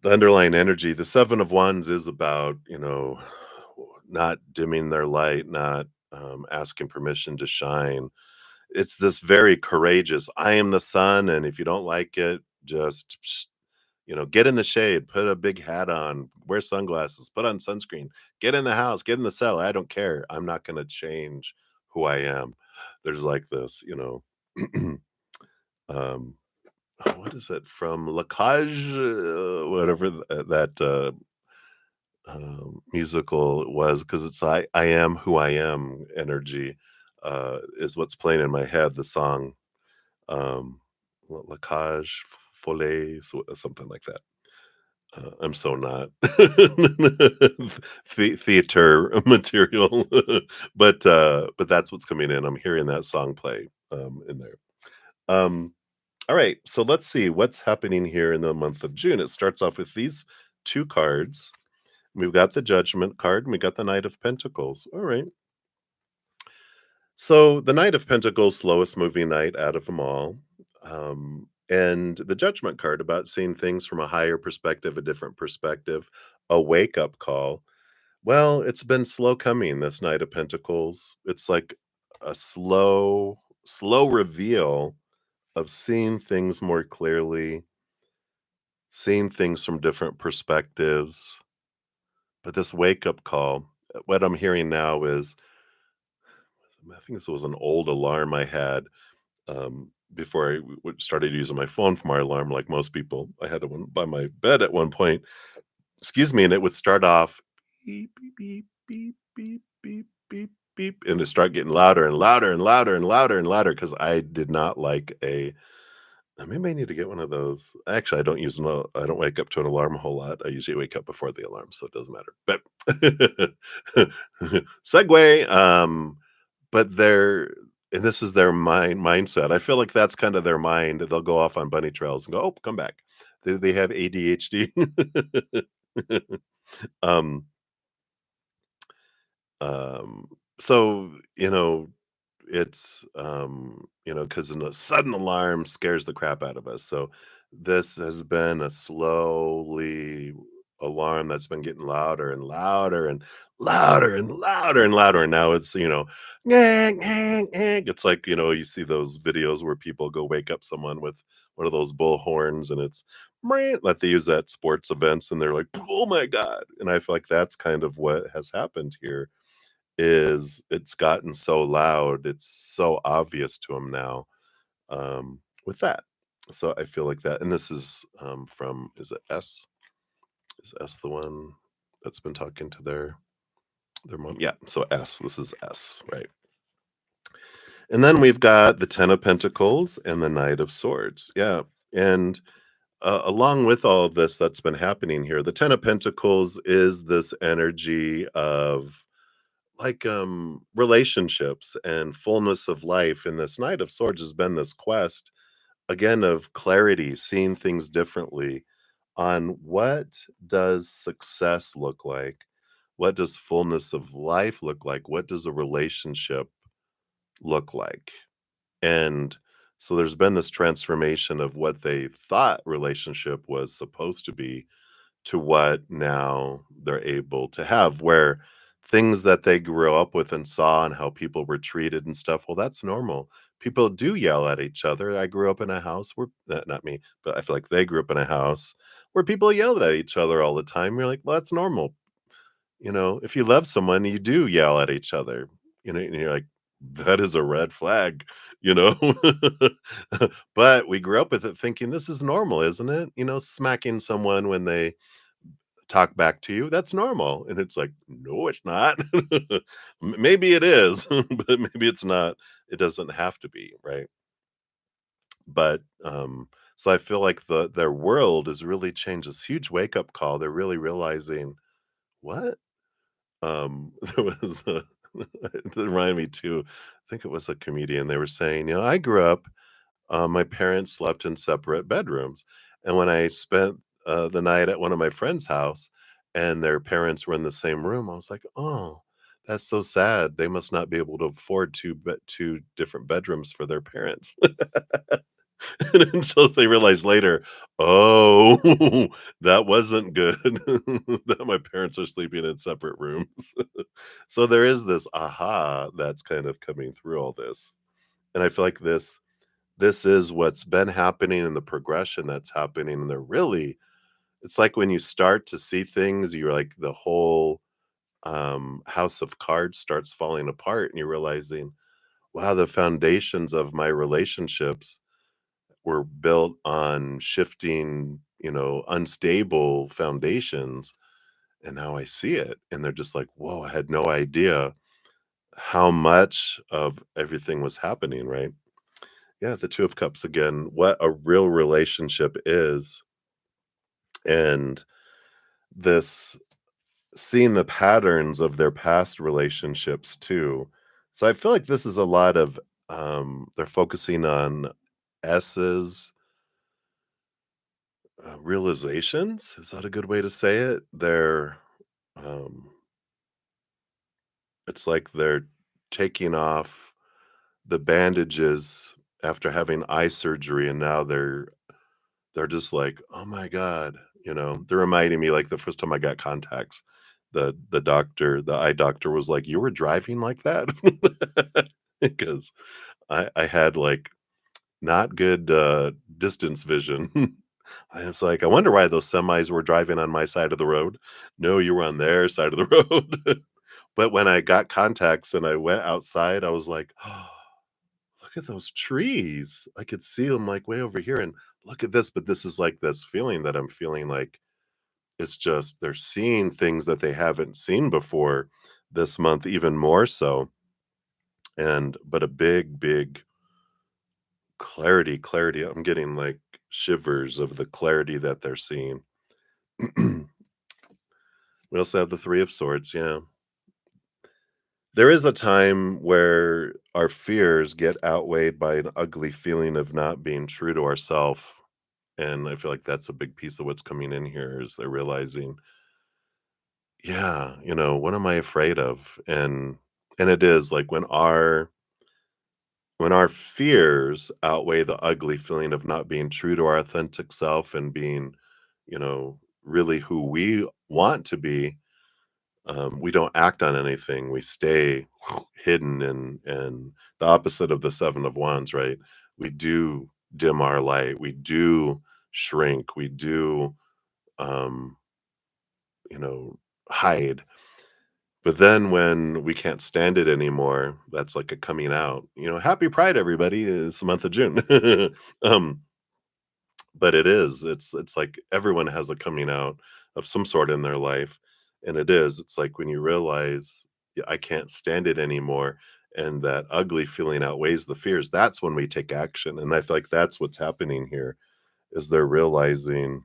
The underlying energy, the 7 of Wands is about, not dimming their light, not asking permission to shine. It's this very courageous, I am the sun, and if you don't like it, just get in the shade, put a big hat on, wear sunglasses, put on sunscreen, get in the house, get in the cell. I don't care. I'm not going to change who I am. There's like this, um, what is it from La Cage, whatever that musical it was, because it's I am who I am energy is what's playing in my head. The song, La Cage Folle, something like that. I'm so not theater material, but that's what's coming in. I'm hearing that song play in there. Um, all right, so let's see what's happening here in the month of June. It starts off with these two cards. We've got the Judgment card, and we got the Knight of Pentacles. All right. So the Knight of Pentacles, slowest moving knight out of them all. And the Judgment card about seeing things from a higher perspective, a different perspective, a wake up call. Well, it's been slow coming, this Knight of Pentacles. It's like a slow reveal of seeing things more clearly, seeing things from different perspectives. But this wake up call, what I'm hearing now is, I think this was an old alarm I had before I started using my phone for my alarm, like most people. I had one by my bed at one point, excuse me, and it would start off beep, beep, beep, beep, beep, beep, beep, and it start getting louder and louder and louder and louder and louder because I did not like maybe I need to get one of those. Actually, I don't wake up to an alarm a whole lot. I usually wake up before the alarm, so it doesn't matter. But segue. But and this is their mindset. I feel like that's kind of their mind. They'll go off on bunny trails and go, "Oh, come back." They have ADHD. um, so it's because a sudden alarm scares the crap out of us. So this has been a slowly alarm that's been getting louder and louder and louder and louder and louder. And now it's, "Ngang, ngang, ngang." It's like, you see those videos where people go wake up someone with one of those bull horns and it's like they use that sports events and they're like, "Oh my God." And I feel like that's kind of what has happened here is it's gotten so loud, it's so obvious to him now, with that. So I feel like that, and this is, from is it S? Is S the one that's been talking to their mom? Yeah, so S, this is S, right? And then we've got the 10 of Pentacles and the Knight of Swords. Yeah. And along with all of this that's been happening here, the 10 of Pentacles is this energy of like relationships and fullness of life. And this Knight of Swords has been this quest again of clarity, seeing things differently on what does success look like? What does fullness of life look like? What does a relationship look like? And so there's been this transformation of what they thought relationship was supposed to be to what now they're able to have, where things that they grew up with and saw and how people were treated and stuff, well, that's normal. People do yell at each other. I grew up in a house where, not me, but I feel like they grew up in a house where people yelled at each other all the time. You're like, well, that's normal. You know, if you love someone, you do yell at each other, you know, and you're like, that is a red flag, you know? But we grew up with it thinking this is normal, isn't it? You know, smacking someone when they talk back to you, that's normal. And it's like, no, it's not. Maybe it is, but maybe it's not. It doesn't have to be, right? But so I feel like their world has really changed, this huge wake up call. They're really realizing what there was a it reminded me too, I think it was a comedian, they were saying, you know, "I grew up, my parents slept in separate bedrooms, and when I spent, the night at one of my friend's house and their parents were in the same room, I was like, 'Oh, that's so sad. They must not be able to afford 2 different bedrooms for their parents.'" And until they realized later, "Oh, that wasn't good, that my parents are sleeping in separate rooms." So there is this aha that's kind of coming through all this, and I feel like this is what's been happening in the progression that's happening, and they're really it's like when you start to see things, you're like the whole, house of cards starts falling apart, and you're realizing, "Wow, the foundations of my relationships were built on shifting, you know, unstable foundations, and now I see it." And they're just like, "Whoa, I had no idea how much of everything was happening," right? Yeah, the 2 of Cups again, what a real relationship is, and this seeing the patterns of their past relationships too. So I feel like this is a lot of, they're focusing on S's realizations? Is that a good way to say it? Um, it's like they're taking off the bandages after having eye surgery, and now they're just like, "Oh my god," you know? They're reminding me like the first time I got contacts, the eye doctor was like, "You were driving like that?" Because I had like not good, distance vision. And it's like, I wonder why those semis were driving on my side of the road. No, you were on their side of the road. But when I got contacts and I went outside, I was like, "Oh, look at those trees. I could see them like way over here, and look at this." But this is like this feeling that I'm feeling like it's just they're seeing things that they haven't seen before this month, even more so. And but a big, big clarity. I'm getting like shivers of the clarity that they're seeing. We also have the 3 of Swords, yeah. There is a time where our fears get outweighed by an ugly feeling of not being true to ourself, and I feel like that's a big piece of what's coming in here is they're realizing, "Yeah, you know, what am I afraid of?" And it is like when our fears outweigh the ugly feeling of not being true to our authentic self and being, you know, really who we want to be, we don't act on anything. We stay hidden and the opposite of the 7 of Wands, right? We do dim our light. We do shrink. We do, um, you know, hide. But then when we can't stand it anymore, that's like a coming out. You know, happy Pride, everybody! It's the month of June. um, but it is. It's like everyone has a coming out of some sort in their life, and it is. It's like when you realize, "Yeah, I can't stand it anymore," and that ugly feeling outweighs the fears, that's when we take action. And I feel like that's what's happening here is they're realizing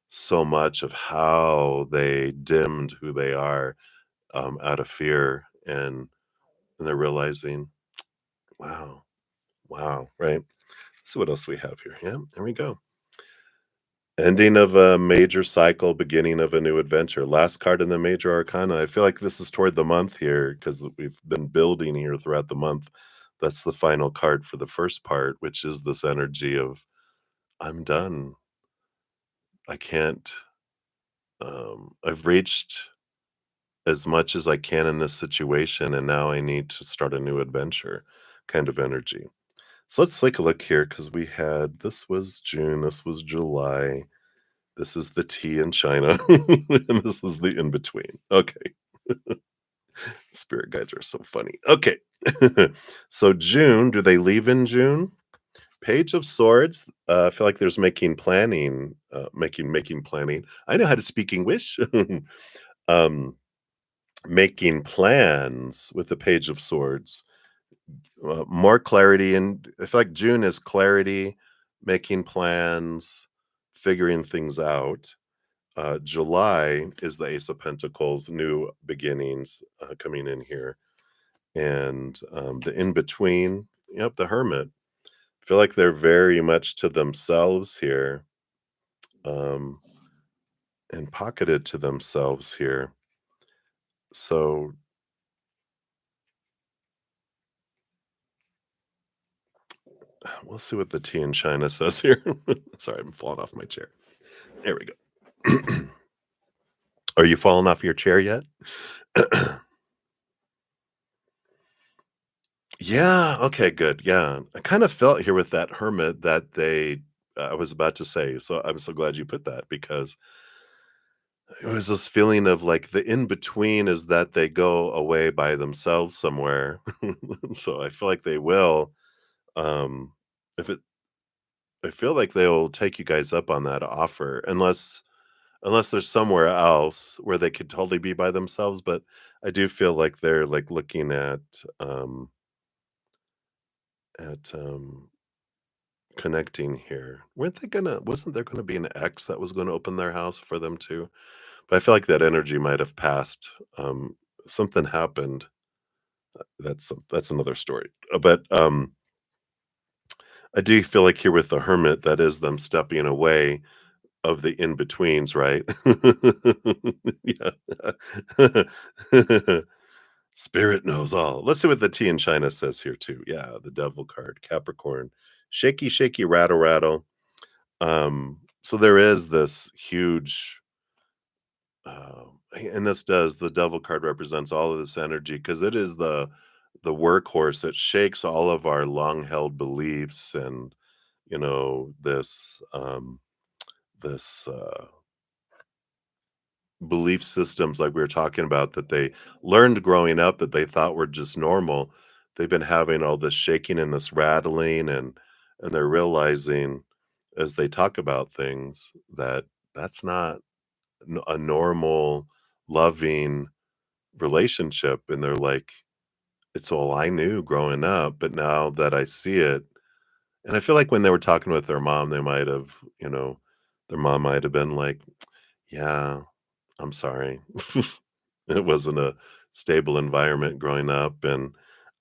so much of how they dimmed who they are out of fear, and they're realizing, wow, wow, right? So what else we have here? Yeah, there we go. Ending of a major cycle, beginning of a new adventure. Last card in the major arcana. I feel like this is toward the month here because we've been building here throughout the month. That's the final card for the first part, which is this energy of I'm done. I can't. I've reached as much as I can in this situation, and now I need to start a new adventure, kind of energy. So let's take a look here because we had this was June, this was July. This is the tea in China, and this is the in between. Okay. Spirit guides are so funny. Okay. So June, do they leave in June? Page of Swords. I feel like there's making planning, making planning. I know how to speak English. um, making plans with the Page of Swords. More clarity, and I feel like June is clarity, making plans, figuring things out. July is the Ace of Pentacles, new beginnings coming in here. And the in between, yep, the Hermit. I feel like they're very much to themselves here, um, and pocketed to themselves here. So we'll see what the tea in China says here. Sorry, I'm falling off my chair. There we go. Are you falling off your chair yet? Yeah, okay, good, yeah. I kind of felt here with that hermit that I was about to say, so I'm so glad you put that because it was this feeling of, like, the in-between is that they go away by themselves somewhere. So I feel like they will, um, if it I feel like they'll take you guys up on that offer unless there's somewhere else where they could totally be by themselves, but I do feel like they're, like, looking um at connecting here. Wasn't there gonna be an ex that was gonna open their house for them too? But I feel like that energy might have passed. Something happened. That's another story. But I do feel like here with the hermit, that is them stepping away of the in-betweens, right? Yeah. Spirit knows all. Let's see what the tea in China says here too. Yeah, the devil card, Capricorn. Shaky, shaky, rattle, rattle. So there is this huge, and this does the devil card represents all of this energy because it is the workhorse that shakes all of our long held beliefs and this belief systems like we were talking about that they learned growing up that they thought were just normal. They've been having all this shaking and this rattling, and they're realizing as they talk about things that that's not a normal, loving relationship, and they're like, "It's all I knew growing up, but now that I see it." And I feel like when they were talking with their mom, they might have, their mom might have been like, "Yeah, I'm sorry. It wasn't a stable environment growing up, and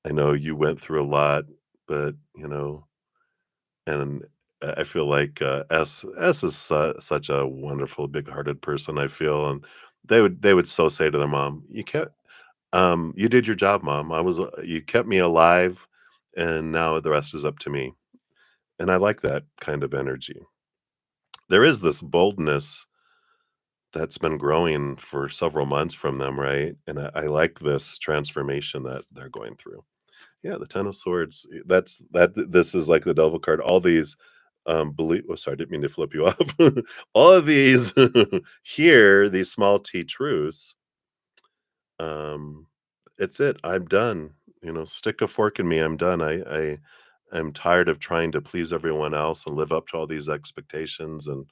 I know you went through a lot, but, and I feel like, S is such a wonderful, big-hearted person, I feel, and they would so say to their mom, you did your job, mom. You kept me alive, and now the rest is up to me." And I like that kind of energy. There is this boldness that's been growing for several months from them, right? And I like this transformation that they're going through. Yeah, the Ten of Swords. This is like the Devil card. All these believe oh sorry, I didn't mean to flip you off. All of these here, these small T truths, um, it's it. I'm done. Stick a fork in me. I'm done. I'm tired of trying to please everyone else and live up to all these expectations and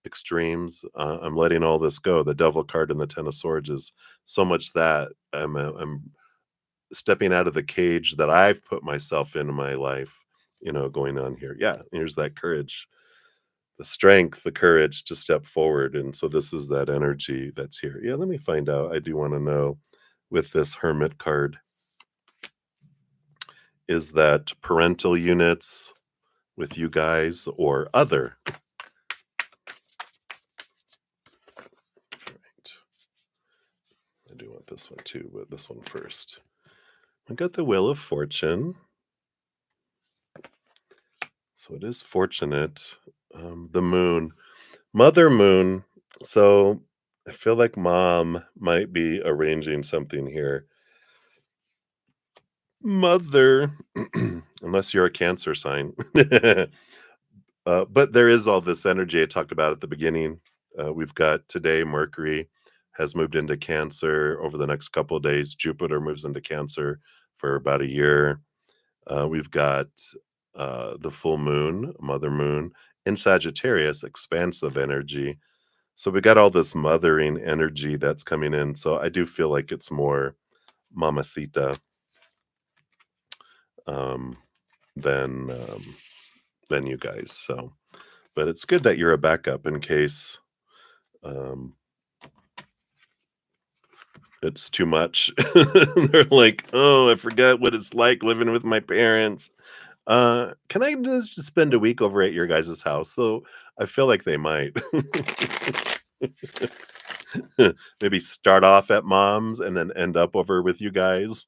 extremes. I'm letting all this go. The Devil card and the Ten of Swords is so much that I'm stepping out of the cage that I've put myself in my life, going on here. Yeah, here's that courage, the strength, the courage to step forward. And so this is that energy that's here. Yeah, let me find out. I do want to know with this Hermit card, is that parental units with you guys or other? Right. I do want this one too, but this one first. I got the Wheel of Fortune. So it is fortunate. The moon, Mother Moon. So I feel like mom might be arranging something here. Mother, unless you're a Cancer sign. But there is all this energy I talked about at the beginning. We've got today, Mercury has moved into Cancer. Over the next couple of days, Jupiter moves into Cancer for about a year. We've got the full moon, Mother Moon, in Sagittarius, expansive energy. So we got all this mothering energy that's coming in. So I do feel like it's more mamacita um, than than you guys. So, but it's good that you're a backup in case um, it's too much. They're like, oh, I forgot what it's like living with my parents. Can I just spend a week over at your guys' house? So I feel like they might. Maybe start off at mom's and then end up over with you guys.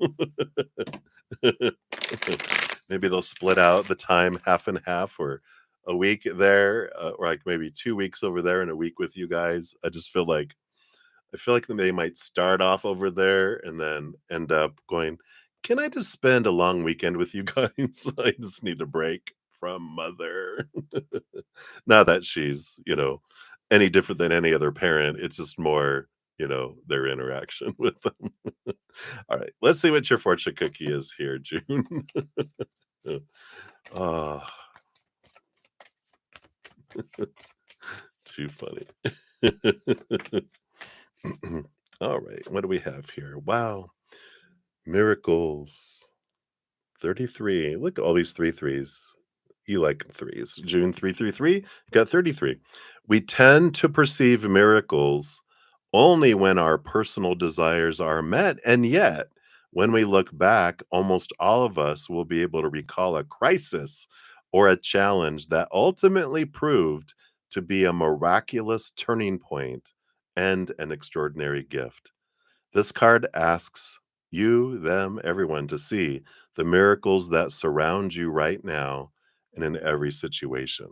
Maybe they'll split out the time half and half, or a week there, or like maybe 2 weeks over there and a week with you guys. I feel like they might start off over there and then end up going, "Can I just spend a long weekend with you guys? I just need a break from mother." Not that she's, any different than any other parent. It's just more, their interaction with them. All right, let's see what your fortune cookie is here, June. Oh, too funny. All right, what do we have here? Wow, miracles. 33. Look at all these three threes. You like threes. June 333, got 33. We tend to perceive miracles only when our personal desires are met. And yet, when we look back, almost all of us will be able to recall a crisis or a challenge that ultimately proved to be a miraculous turning point and an extraordinary gift. This card asks you, them, everyone to see the miracles that surround you right now and in every situation.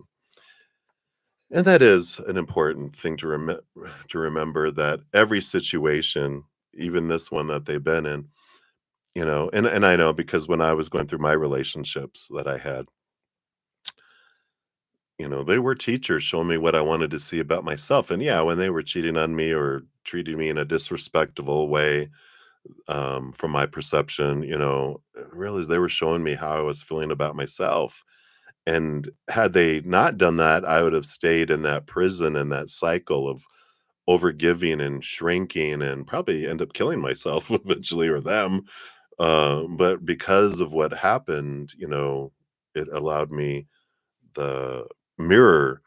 And that is an important thing to remember, that every situation, even this one that they've been in, and I know because when I was going through my relationships that I had, they were teachers showing me what I wanted to see about myself. And yeah, when they were cheating on me or treating me in a disrespectful way, from my perception, really they were showing me how I was feeling about myself. And had they not done that, I would have stayed in that prison and that cycle of overgiving and shrinking and probably end up killing myself eventually, or them. But because of what happened, it allowed me the mirror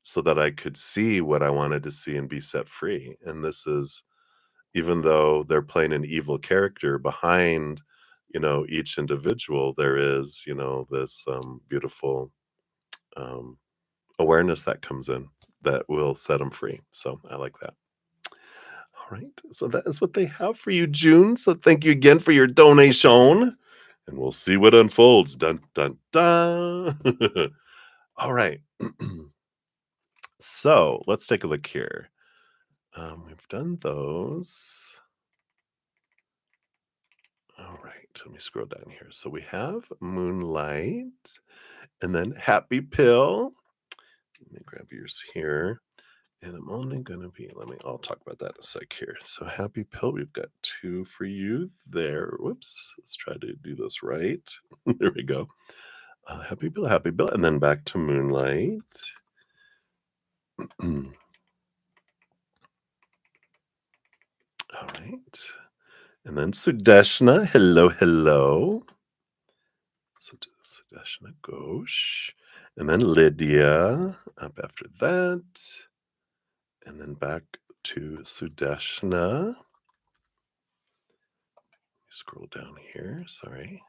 so that I could see what I wanted to see and be set free. And this is, even though they're playing an evil character behind, each individual, there is, this beautiful um, awareness that comes in that will set them free. So I like that. All right. So that is what they have for you, June. So thank you again for your donation. And we'll see what unfolds. Dun, dun, dun. All right. So let's take a look here. We've done those. All right, let me scroll down here. So we have Moonlight and then Happy Pill. Let me grab yours here. And I'm only going to I'll talk about that in a sec here. So Happy Pill, we've got two for you there. Whoops, let's try to do this right. There we go. Happy Pill, and then back to Moonlight. All right. And then Sudeshna, hello, hello. Sudeshna Ghosh. And then Lydia up after that. And then back to Sudeshna. Scroll down here, sorry.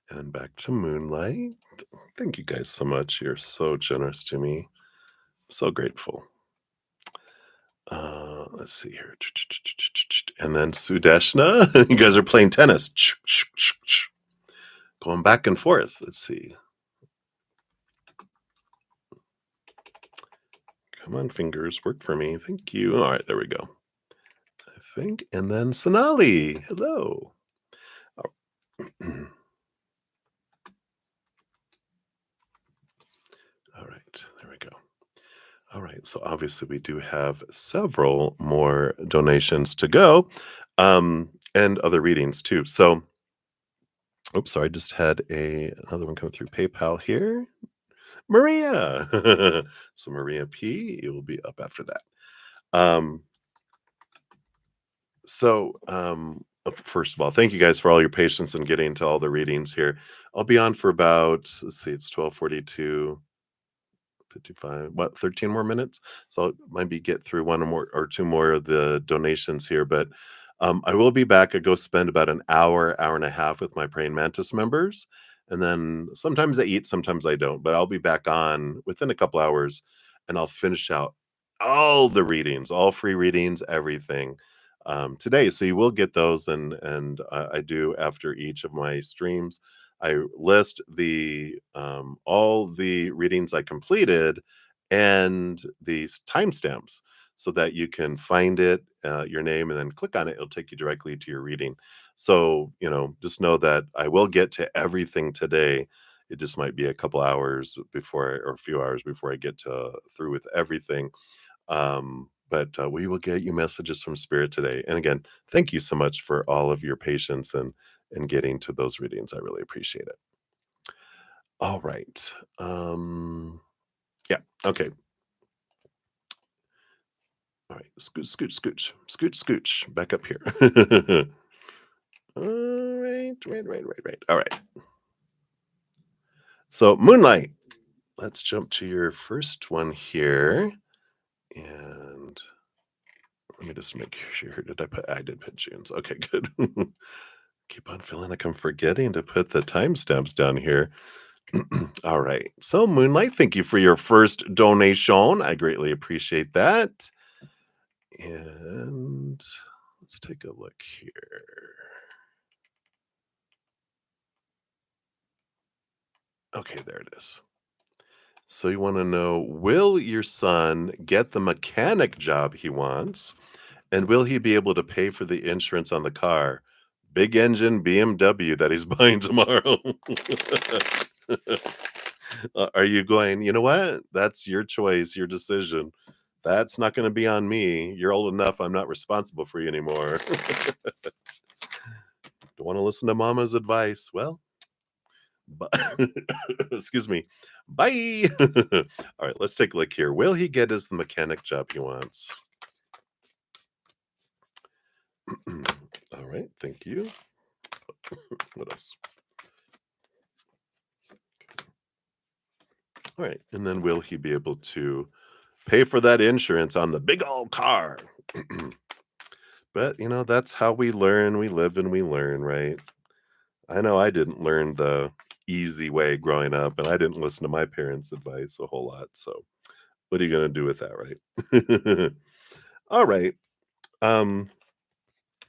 And then back to Moonlight. Thank you guys so much. You're so generous to me. So grateful. Let's see here. And then Sudeshna. You guys are playing tennis. Going back and forth. Let's see. Come on, fingers. Work for me. Thank you. All right, there we go. I think. And then Sonali. Hello. All right, there we go. All right, so obviously we do have several more donations to go, and other readings too. So, oops, sorry, I just had another one come through PayPal here. Maria. So Maria P, you will be up after that. Um, First of all, thank you guys for all your patience in getting to all the readings here. I'll be on for about, let's see, it's 12:42. 55, what, 13 more minutes? So maybe get through one or more or two more of the donations here, but I will be back. I go spend about an hour, hour and a half with my Praying Mantis members. And then sometimes I eat, sometimes I don't, but I'll be back on within a couple hours and I'll finish out all the readings, all free readings, everything today. So you will get those. And I do after each of my streams. I list the all the readings I completed and these timestamps so that you can find it, your name, and then click on it. It'll take you directly to your reading. So, just know that I will get to everything today. It just might be a couple hours before, or a few hours before I get through with everything. But we will get you messages from Spirit today. And again, thank you so much for all of your patience and getting to those readings. I really appreciate it. All right. Yeah. Okay. All right. Scooch, scooch, scooch, scooch, scooch. Back up here. All right. Right. All right. So, Moonlight. Let's jump to your first one here. And let me just make sure. I did put June's. Okay, good. Keep on feeling like I'm forgetting to put the timestamps down here. All right. So, Moonlight, thank you for your first donation. I greatly appreciate that. And let's take a look here. Okay, there it is. So, you want to know, will your son get the mechanic job he wants? And will he be able to pay for the insurance on the car? Big engine BMW that he's buying tomorrow. Are you going, you know what? That's your choice, your decision. That's not going to be on me. You're old enough. I'm not responsible for you anymore. Don't want to listen to mama's advice. Well, but excuse me. Bye. All right, let's take a look here. Will he get us the mechanic job he wants? All right, thank you. What else? All right, and then will he be able to pay for that insurance on the big old car? But, that's how we learn. We live and we learn, right? I know I didn't learn the easy way growing up, and I didn't listen to my parents' advice a whole lot. So, what are you going to do with that, right? All right. Um,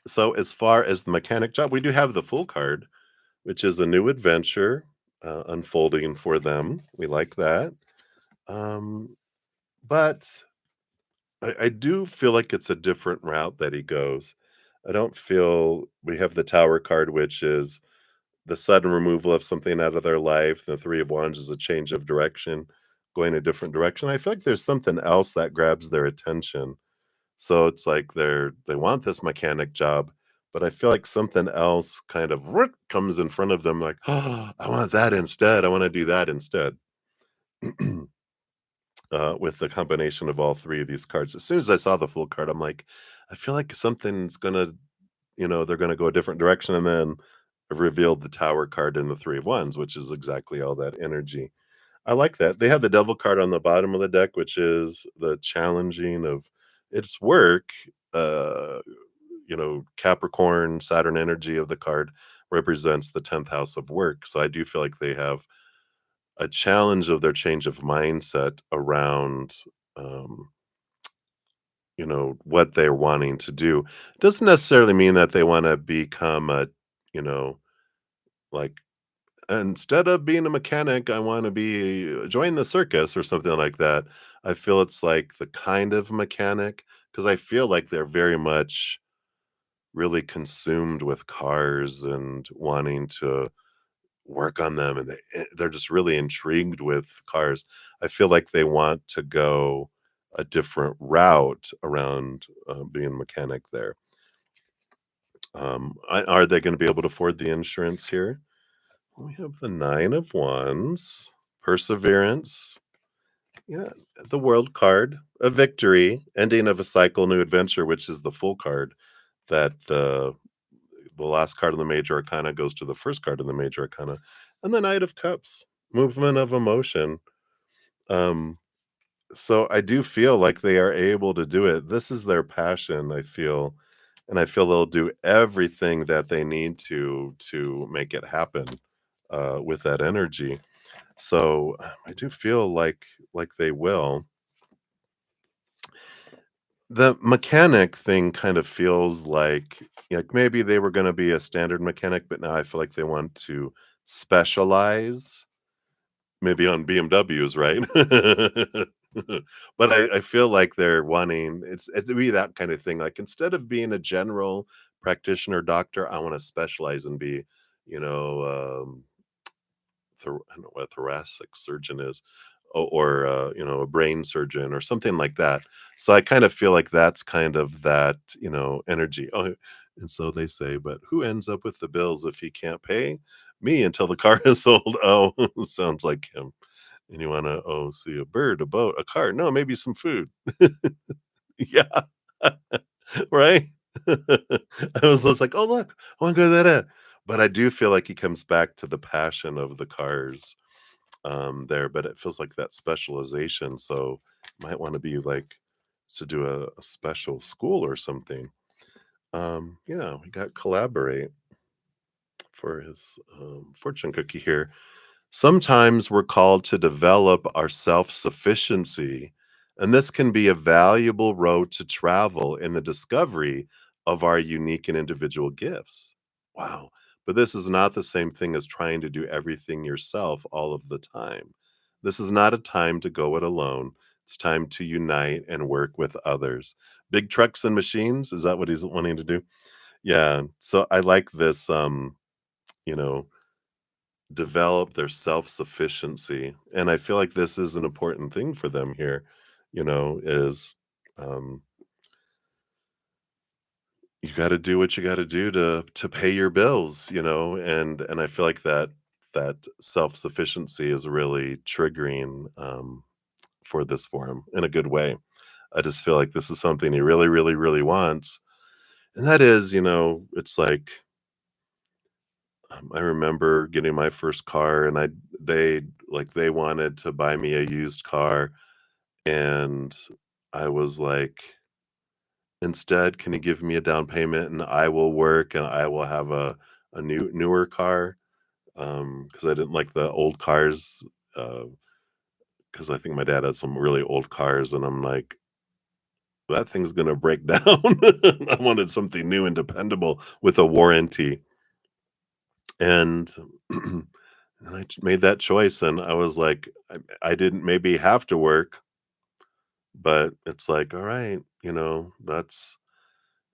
so, as far as the mechanic job, we do have the full card, which is a new adventure unfolding for them. We like that. Um, but I do feel like it's a different route that he goes. I don't feel we have the Tower card, which is the sudden removal of something out of their life. The Three of Wands is a change of direction, going a different direction. I feel like there's something else that grabs their attention. So it's like they want this mechanic job, but I feel like something else kind of comes in front of them, like, oh, I want that instead. I want to do that instead. With the combination of all three of these cards. As soon as I saw the full card, I'm like, I feel like something's gonna they're gonna go a different direction, and then revealed the Tower card and the Three of Wands, which is exactly all that energy. I like that. They have the Devil card on the bottom of the deck, which is the challenging of its work. Uh, Capricorn, Saturn energy of the card represents the 10th house of work. So I do feel like they have a challenge of their change of mindset around, um, what they're wanting to do. Doesn't necessarily mean that they want to become you know, like instead of being a mechanic, I wanna be join the circus or something like that. I feel it's like the kind of mechanic because I feel like they're very much really consumed with cars and wanting to work on them, and they're just really intrigued with cars. I feel like they want to go a different route around, being a mechanic there. Are they gonna be able to afford the insurance here? We have the Nine of Wands, perseverance, yeah, the World card, a victory, ending of a cycle, new adventure, which is the full card that the last card of the major arcana goes to the first card of the major arcana, and the Knight of Cups, movement of emotion. Um, so I do feel like they are able to do it. This is their passion, I feel, and I feel they'll do everything that they need to make it happen with that energy. So I do feel like they will. The mechanic thing kind of feels like maybe they were going to be a standard mechanic, but now I feel like they want to specialize, maybe on BMWs, right? But I feel like they're wanting it's to be that kind of thing. Like instead of being a general practitioner doctor, I want to specialize and be, you know, I don't know what a thoracic surgeon is, or a brain surgeon or something like that. So I kind of feel like that's kind of that energy. Oh, and so they say, but who ends up with the bills if he can't pay? Me until the car is sold. Oh, sounds like him. And you want to see a bird, a boat, a car? No, maybe some food. Yeah, right. I was just like, oh look, I want to go to that. But I do feel like he comes back to the passion of the cars there, but it feels like that specialization. So might want to be like to do a special school or something. Yeah, we got collaborate for his fortune cookie here. Sometimes we're called to develop our self sufficiency, and this can be a valuable road to travel in the discovery of our unique and individual gifts. Wow. But this is not the same thing as trying to do everything yourself all of the time. This is not a time to go it alone. It's time to unite and work with others. Big trucks and machines, is that what he's wanting to do? Yeah. So I like this you know, develop their self-sufficiency, and I feel like this is an important thing for them here, is, um, you gotta do what you gotta do to pay your bills, and I feel like that self-sufficiency is really triggering, for this for him in a good way. I just feel like this is something he really, really, really wants, and that is, it's like, I remember getting my first car and they wanted to buy me a used car, and I was like, "Instead, can you give me a down payment and I will work and I will have a newer car?" Because I didn't like the old cars, because I think my dad had some really old cars, and I'm like, "That thing's gonna break down." I wanted something new and dependable with a warranty, and and made that choice, and I was like, I didn't maybe have to work, but it's like, all right, that's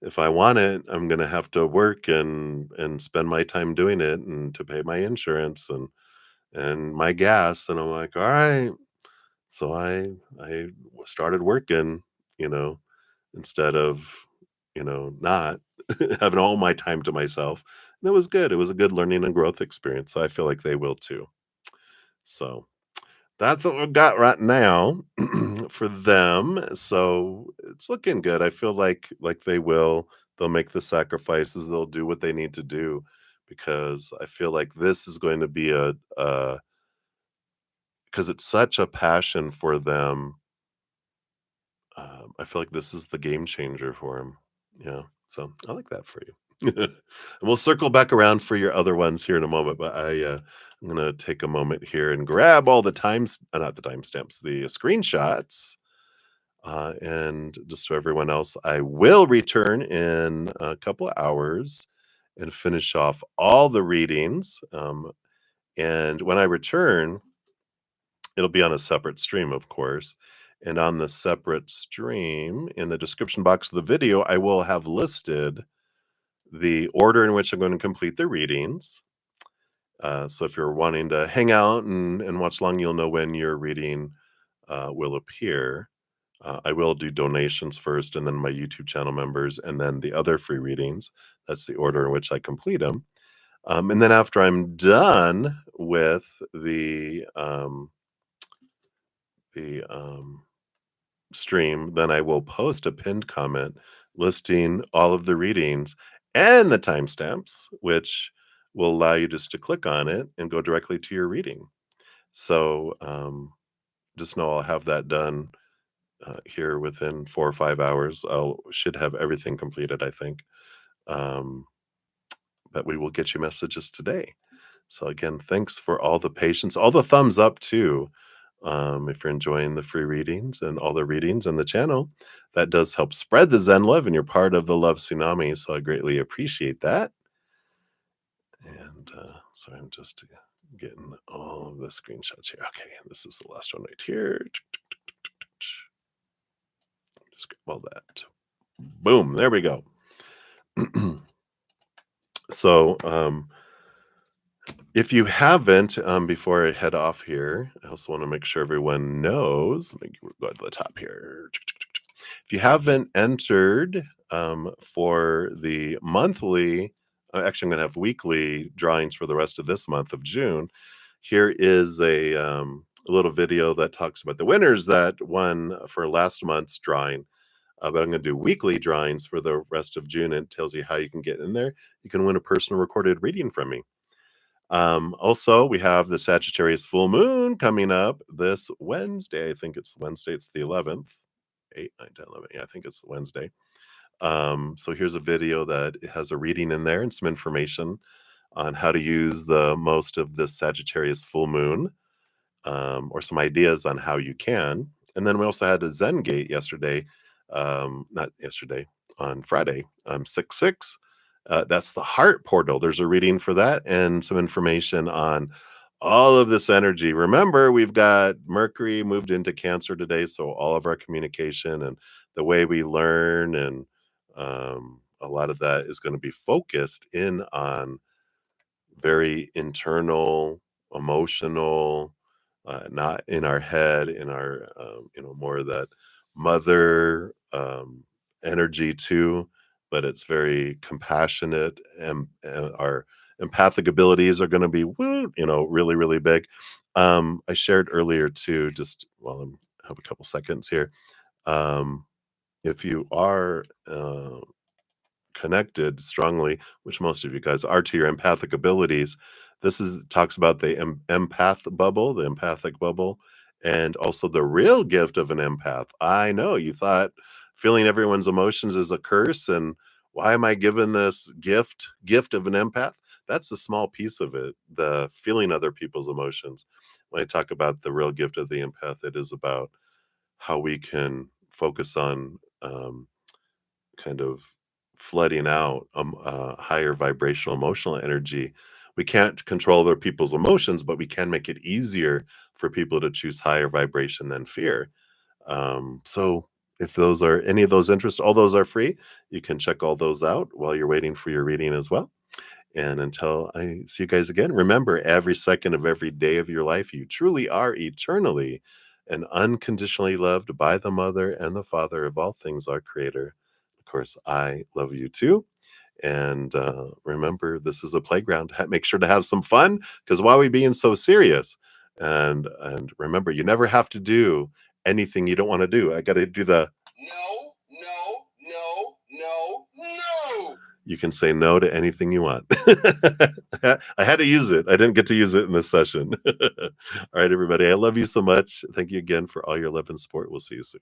if I want it, I'm gonna have to work and spend my time doing it and to pay my insurance and my gas. And I'm like, all right. So I started working, you know, instead of, not having all my time to myself. And it was good. It was a good learning and growth experience. So I feel like they will too. So that's what we've got right now for them. So it's looking good. I feel like they will. they'll make the sacrifices, they'll do what they need to do, because I feel like this is going to be because it's such a passion for them. I feel like this is the game changer for them. Yeah, so I like that for you. And we'll circle back around for your other ones here in a moment, but I'm gonna take a moment here and grab all the times, not the timestamps, the screenshots. And just so everyone else, I will return in a couple of hours and finish off all the readings. And when I return, it'll be on a separate stream, of course. And on the separate stream, in the description box of the video, I will have listed the order in which I'm going to complete the readings. So if you're wanting to hang out and watch long, you'll know when your reading will appear. I will do donations first, and then my YouTube channel members, and then the other free readings. That's the order in which I complete them. And then after I'm done with the stream, then I will post a pinned comment listing all of the readings and the timestamps, which will allow you just to click on it and go directly to your reading. So just know I'll have that done here within 4 or 5 hours. Should have everything completed, I think. Um, but we will get you messages today. So again, thanks for all the patience, all the thumbs up too. If you're enjoying the free readings and all the readings on the channel, that does help spread the Zen love, and you're part of the love tsunami. So I greatly appreciate that. And so I'm just getting all of the screenshots here. Okay, this is the last one right here. Just grab all that. Boom, there we go. So if you haven't, before I head off here, I also want to make sure everyone knows. Let me go to the top here. If you haven't entered for the monthly, actually, I'm going to have weekly drawings for the rest of this month of June. Here is a little video that talks about the winners that won for last month's drawing. But I'm going to do weekly drawings for the rest of June, and it tells you how you can get in there. You can win a personal recorded reading from me. Also, we have the Sagittarius full moon coming up this Wednesday. I think it's Wednesday. It's the 11th. 8, 9, 10, 11. Yeah, I think it's Wednesday. So here's a video that has a reading in there and some information on how to use the most of this Sagittarius full moon, or some ideas on how you can. And then we also had a Zen Gate yesterday, not yesterday, on Friday, 6/6. That's the heart portal. There's a reading for that and some information on all of this energy. Remember, we've got Mercury moved into Cancer today, so all of our communication and the way we learn and a lot of that is going to be focused in on very internal, emotional, not in our head, in our, more of that mother energy too, but it's very compassionate, and our empathic abilities are going to be, really, really big. I shared earlier too, just while I have a couple seconds here. Um, if you are connected strongly, which most of you guys are, to your empathic abilities. This is talks about the empath bubble, the empathic bubble, and also the real gift of an empath. I know you thought feeling everyone's emotions is a curse, and why am I given this gift of an empath? That's the small piece of it, the feeling other people's emotions. When I talk about the real gift of the empath, it is about how we can focus on kind of flooding out higher vibrational emotional energy. We can't control other people's emotions, but we can make it easier for people to choose higher vibration than fear. So if those are any of those interests, all those are free. You can check all those out while you're waiting for your reading as well. And until I see you guys again, remember, every second of every day of your life, you truly are eternally and unconditionally loved by the Mother and the Father of all things, our Creator. Of course, I love you too. And remember, this is a playground. Make sure to have some fun, because why are we being so serious? And remember, you never have to do anything you don't want to do. I got to do the no, no, no, no, no. You can say no to anything you want. I had to use it. I didn't get to use it in this session. All right, everybody. I love you so much. Thank you again for all your love and support. We'll see you soon.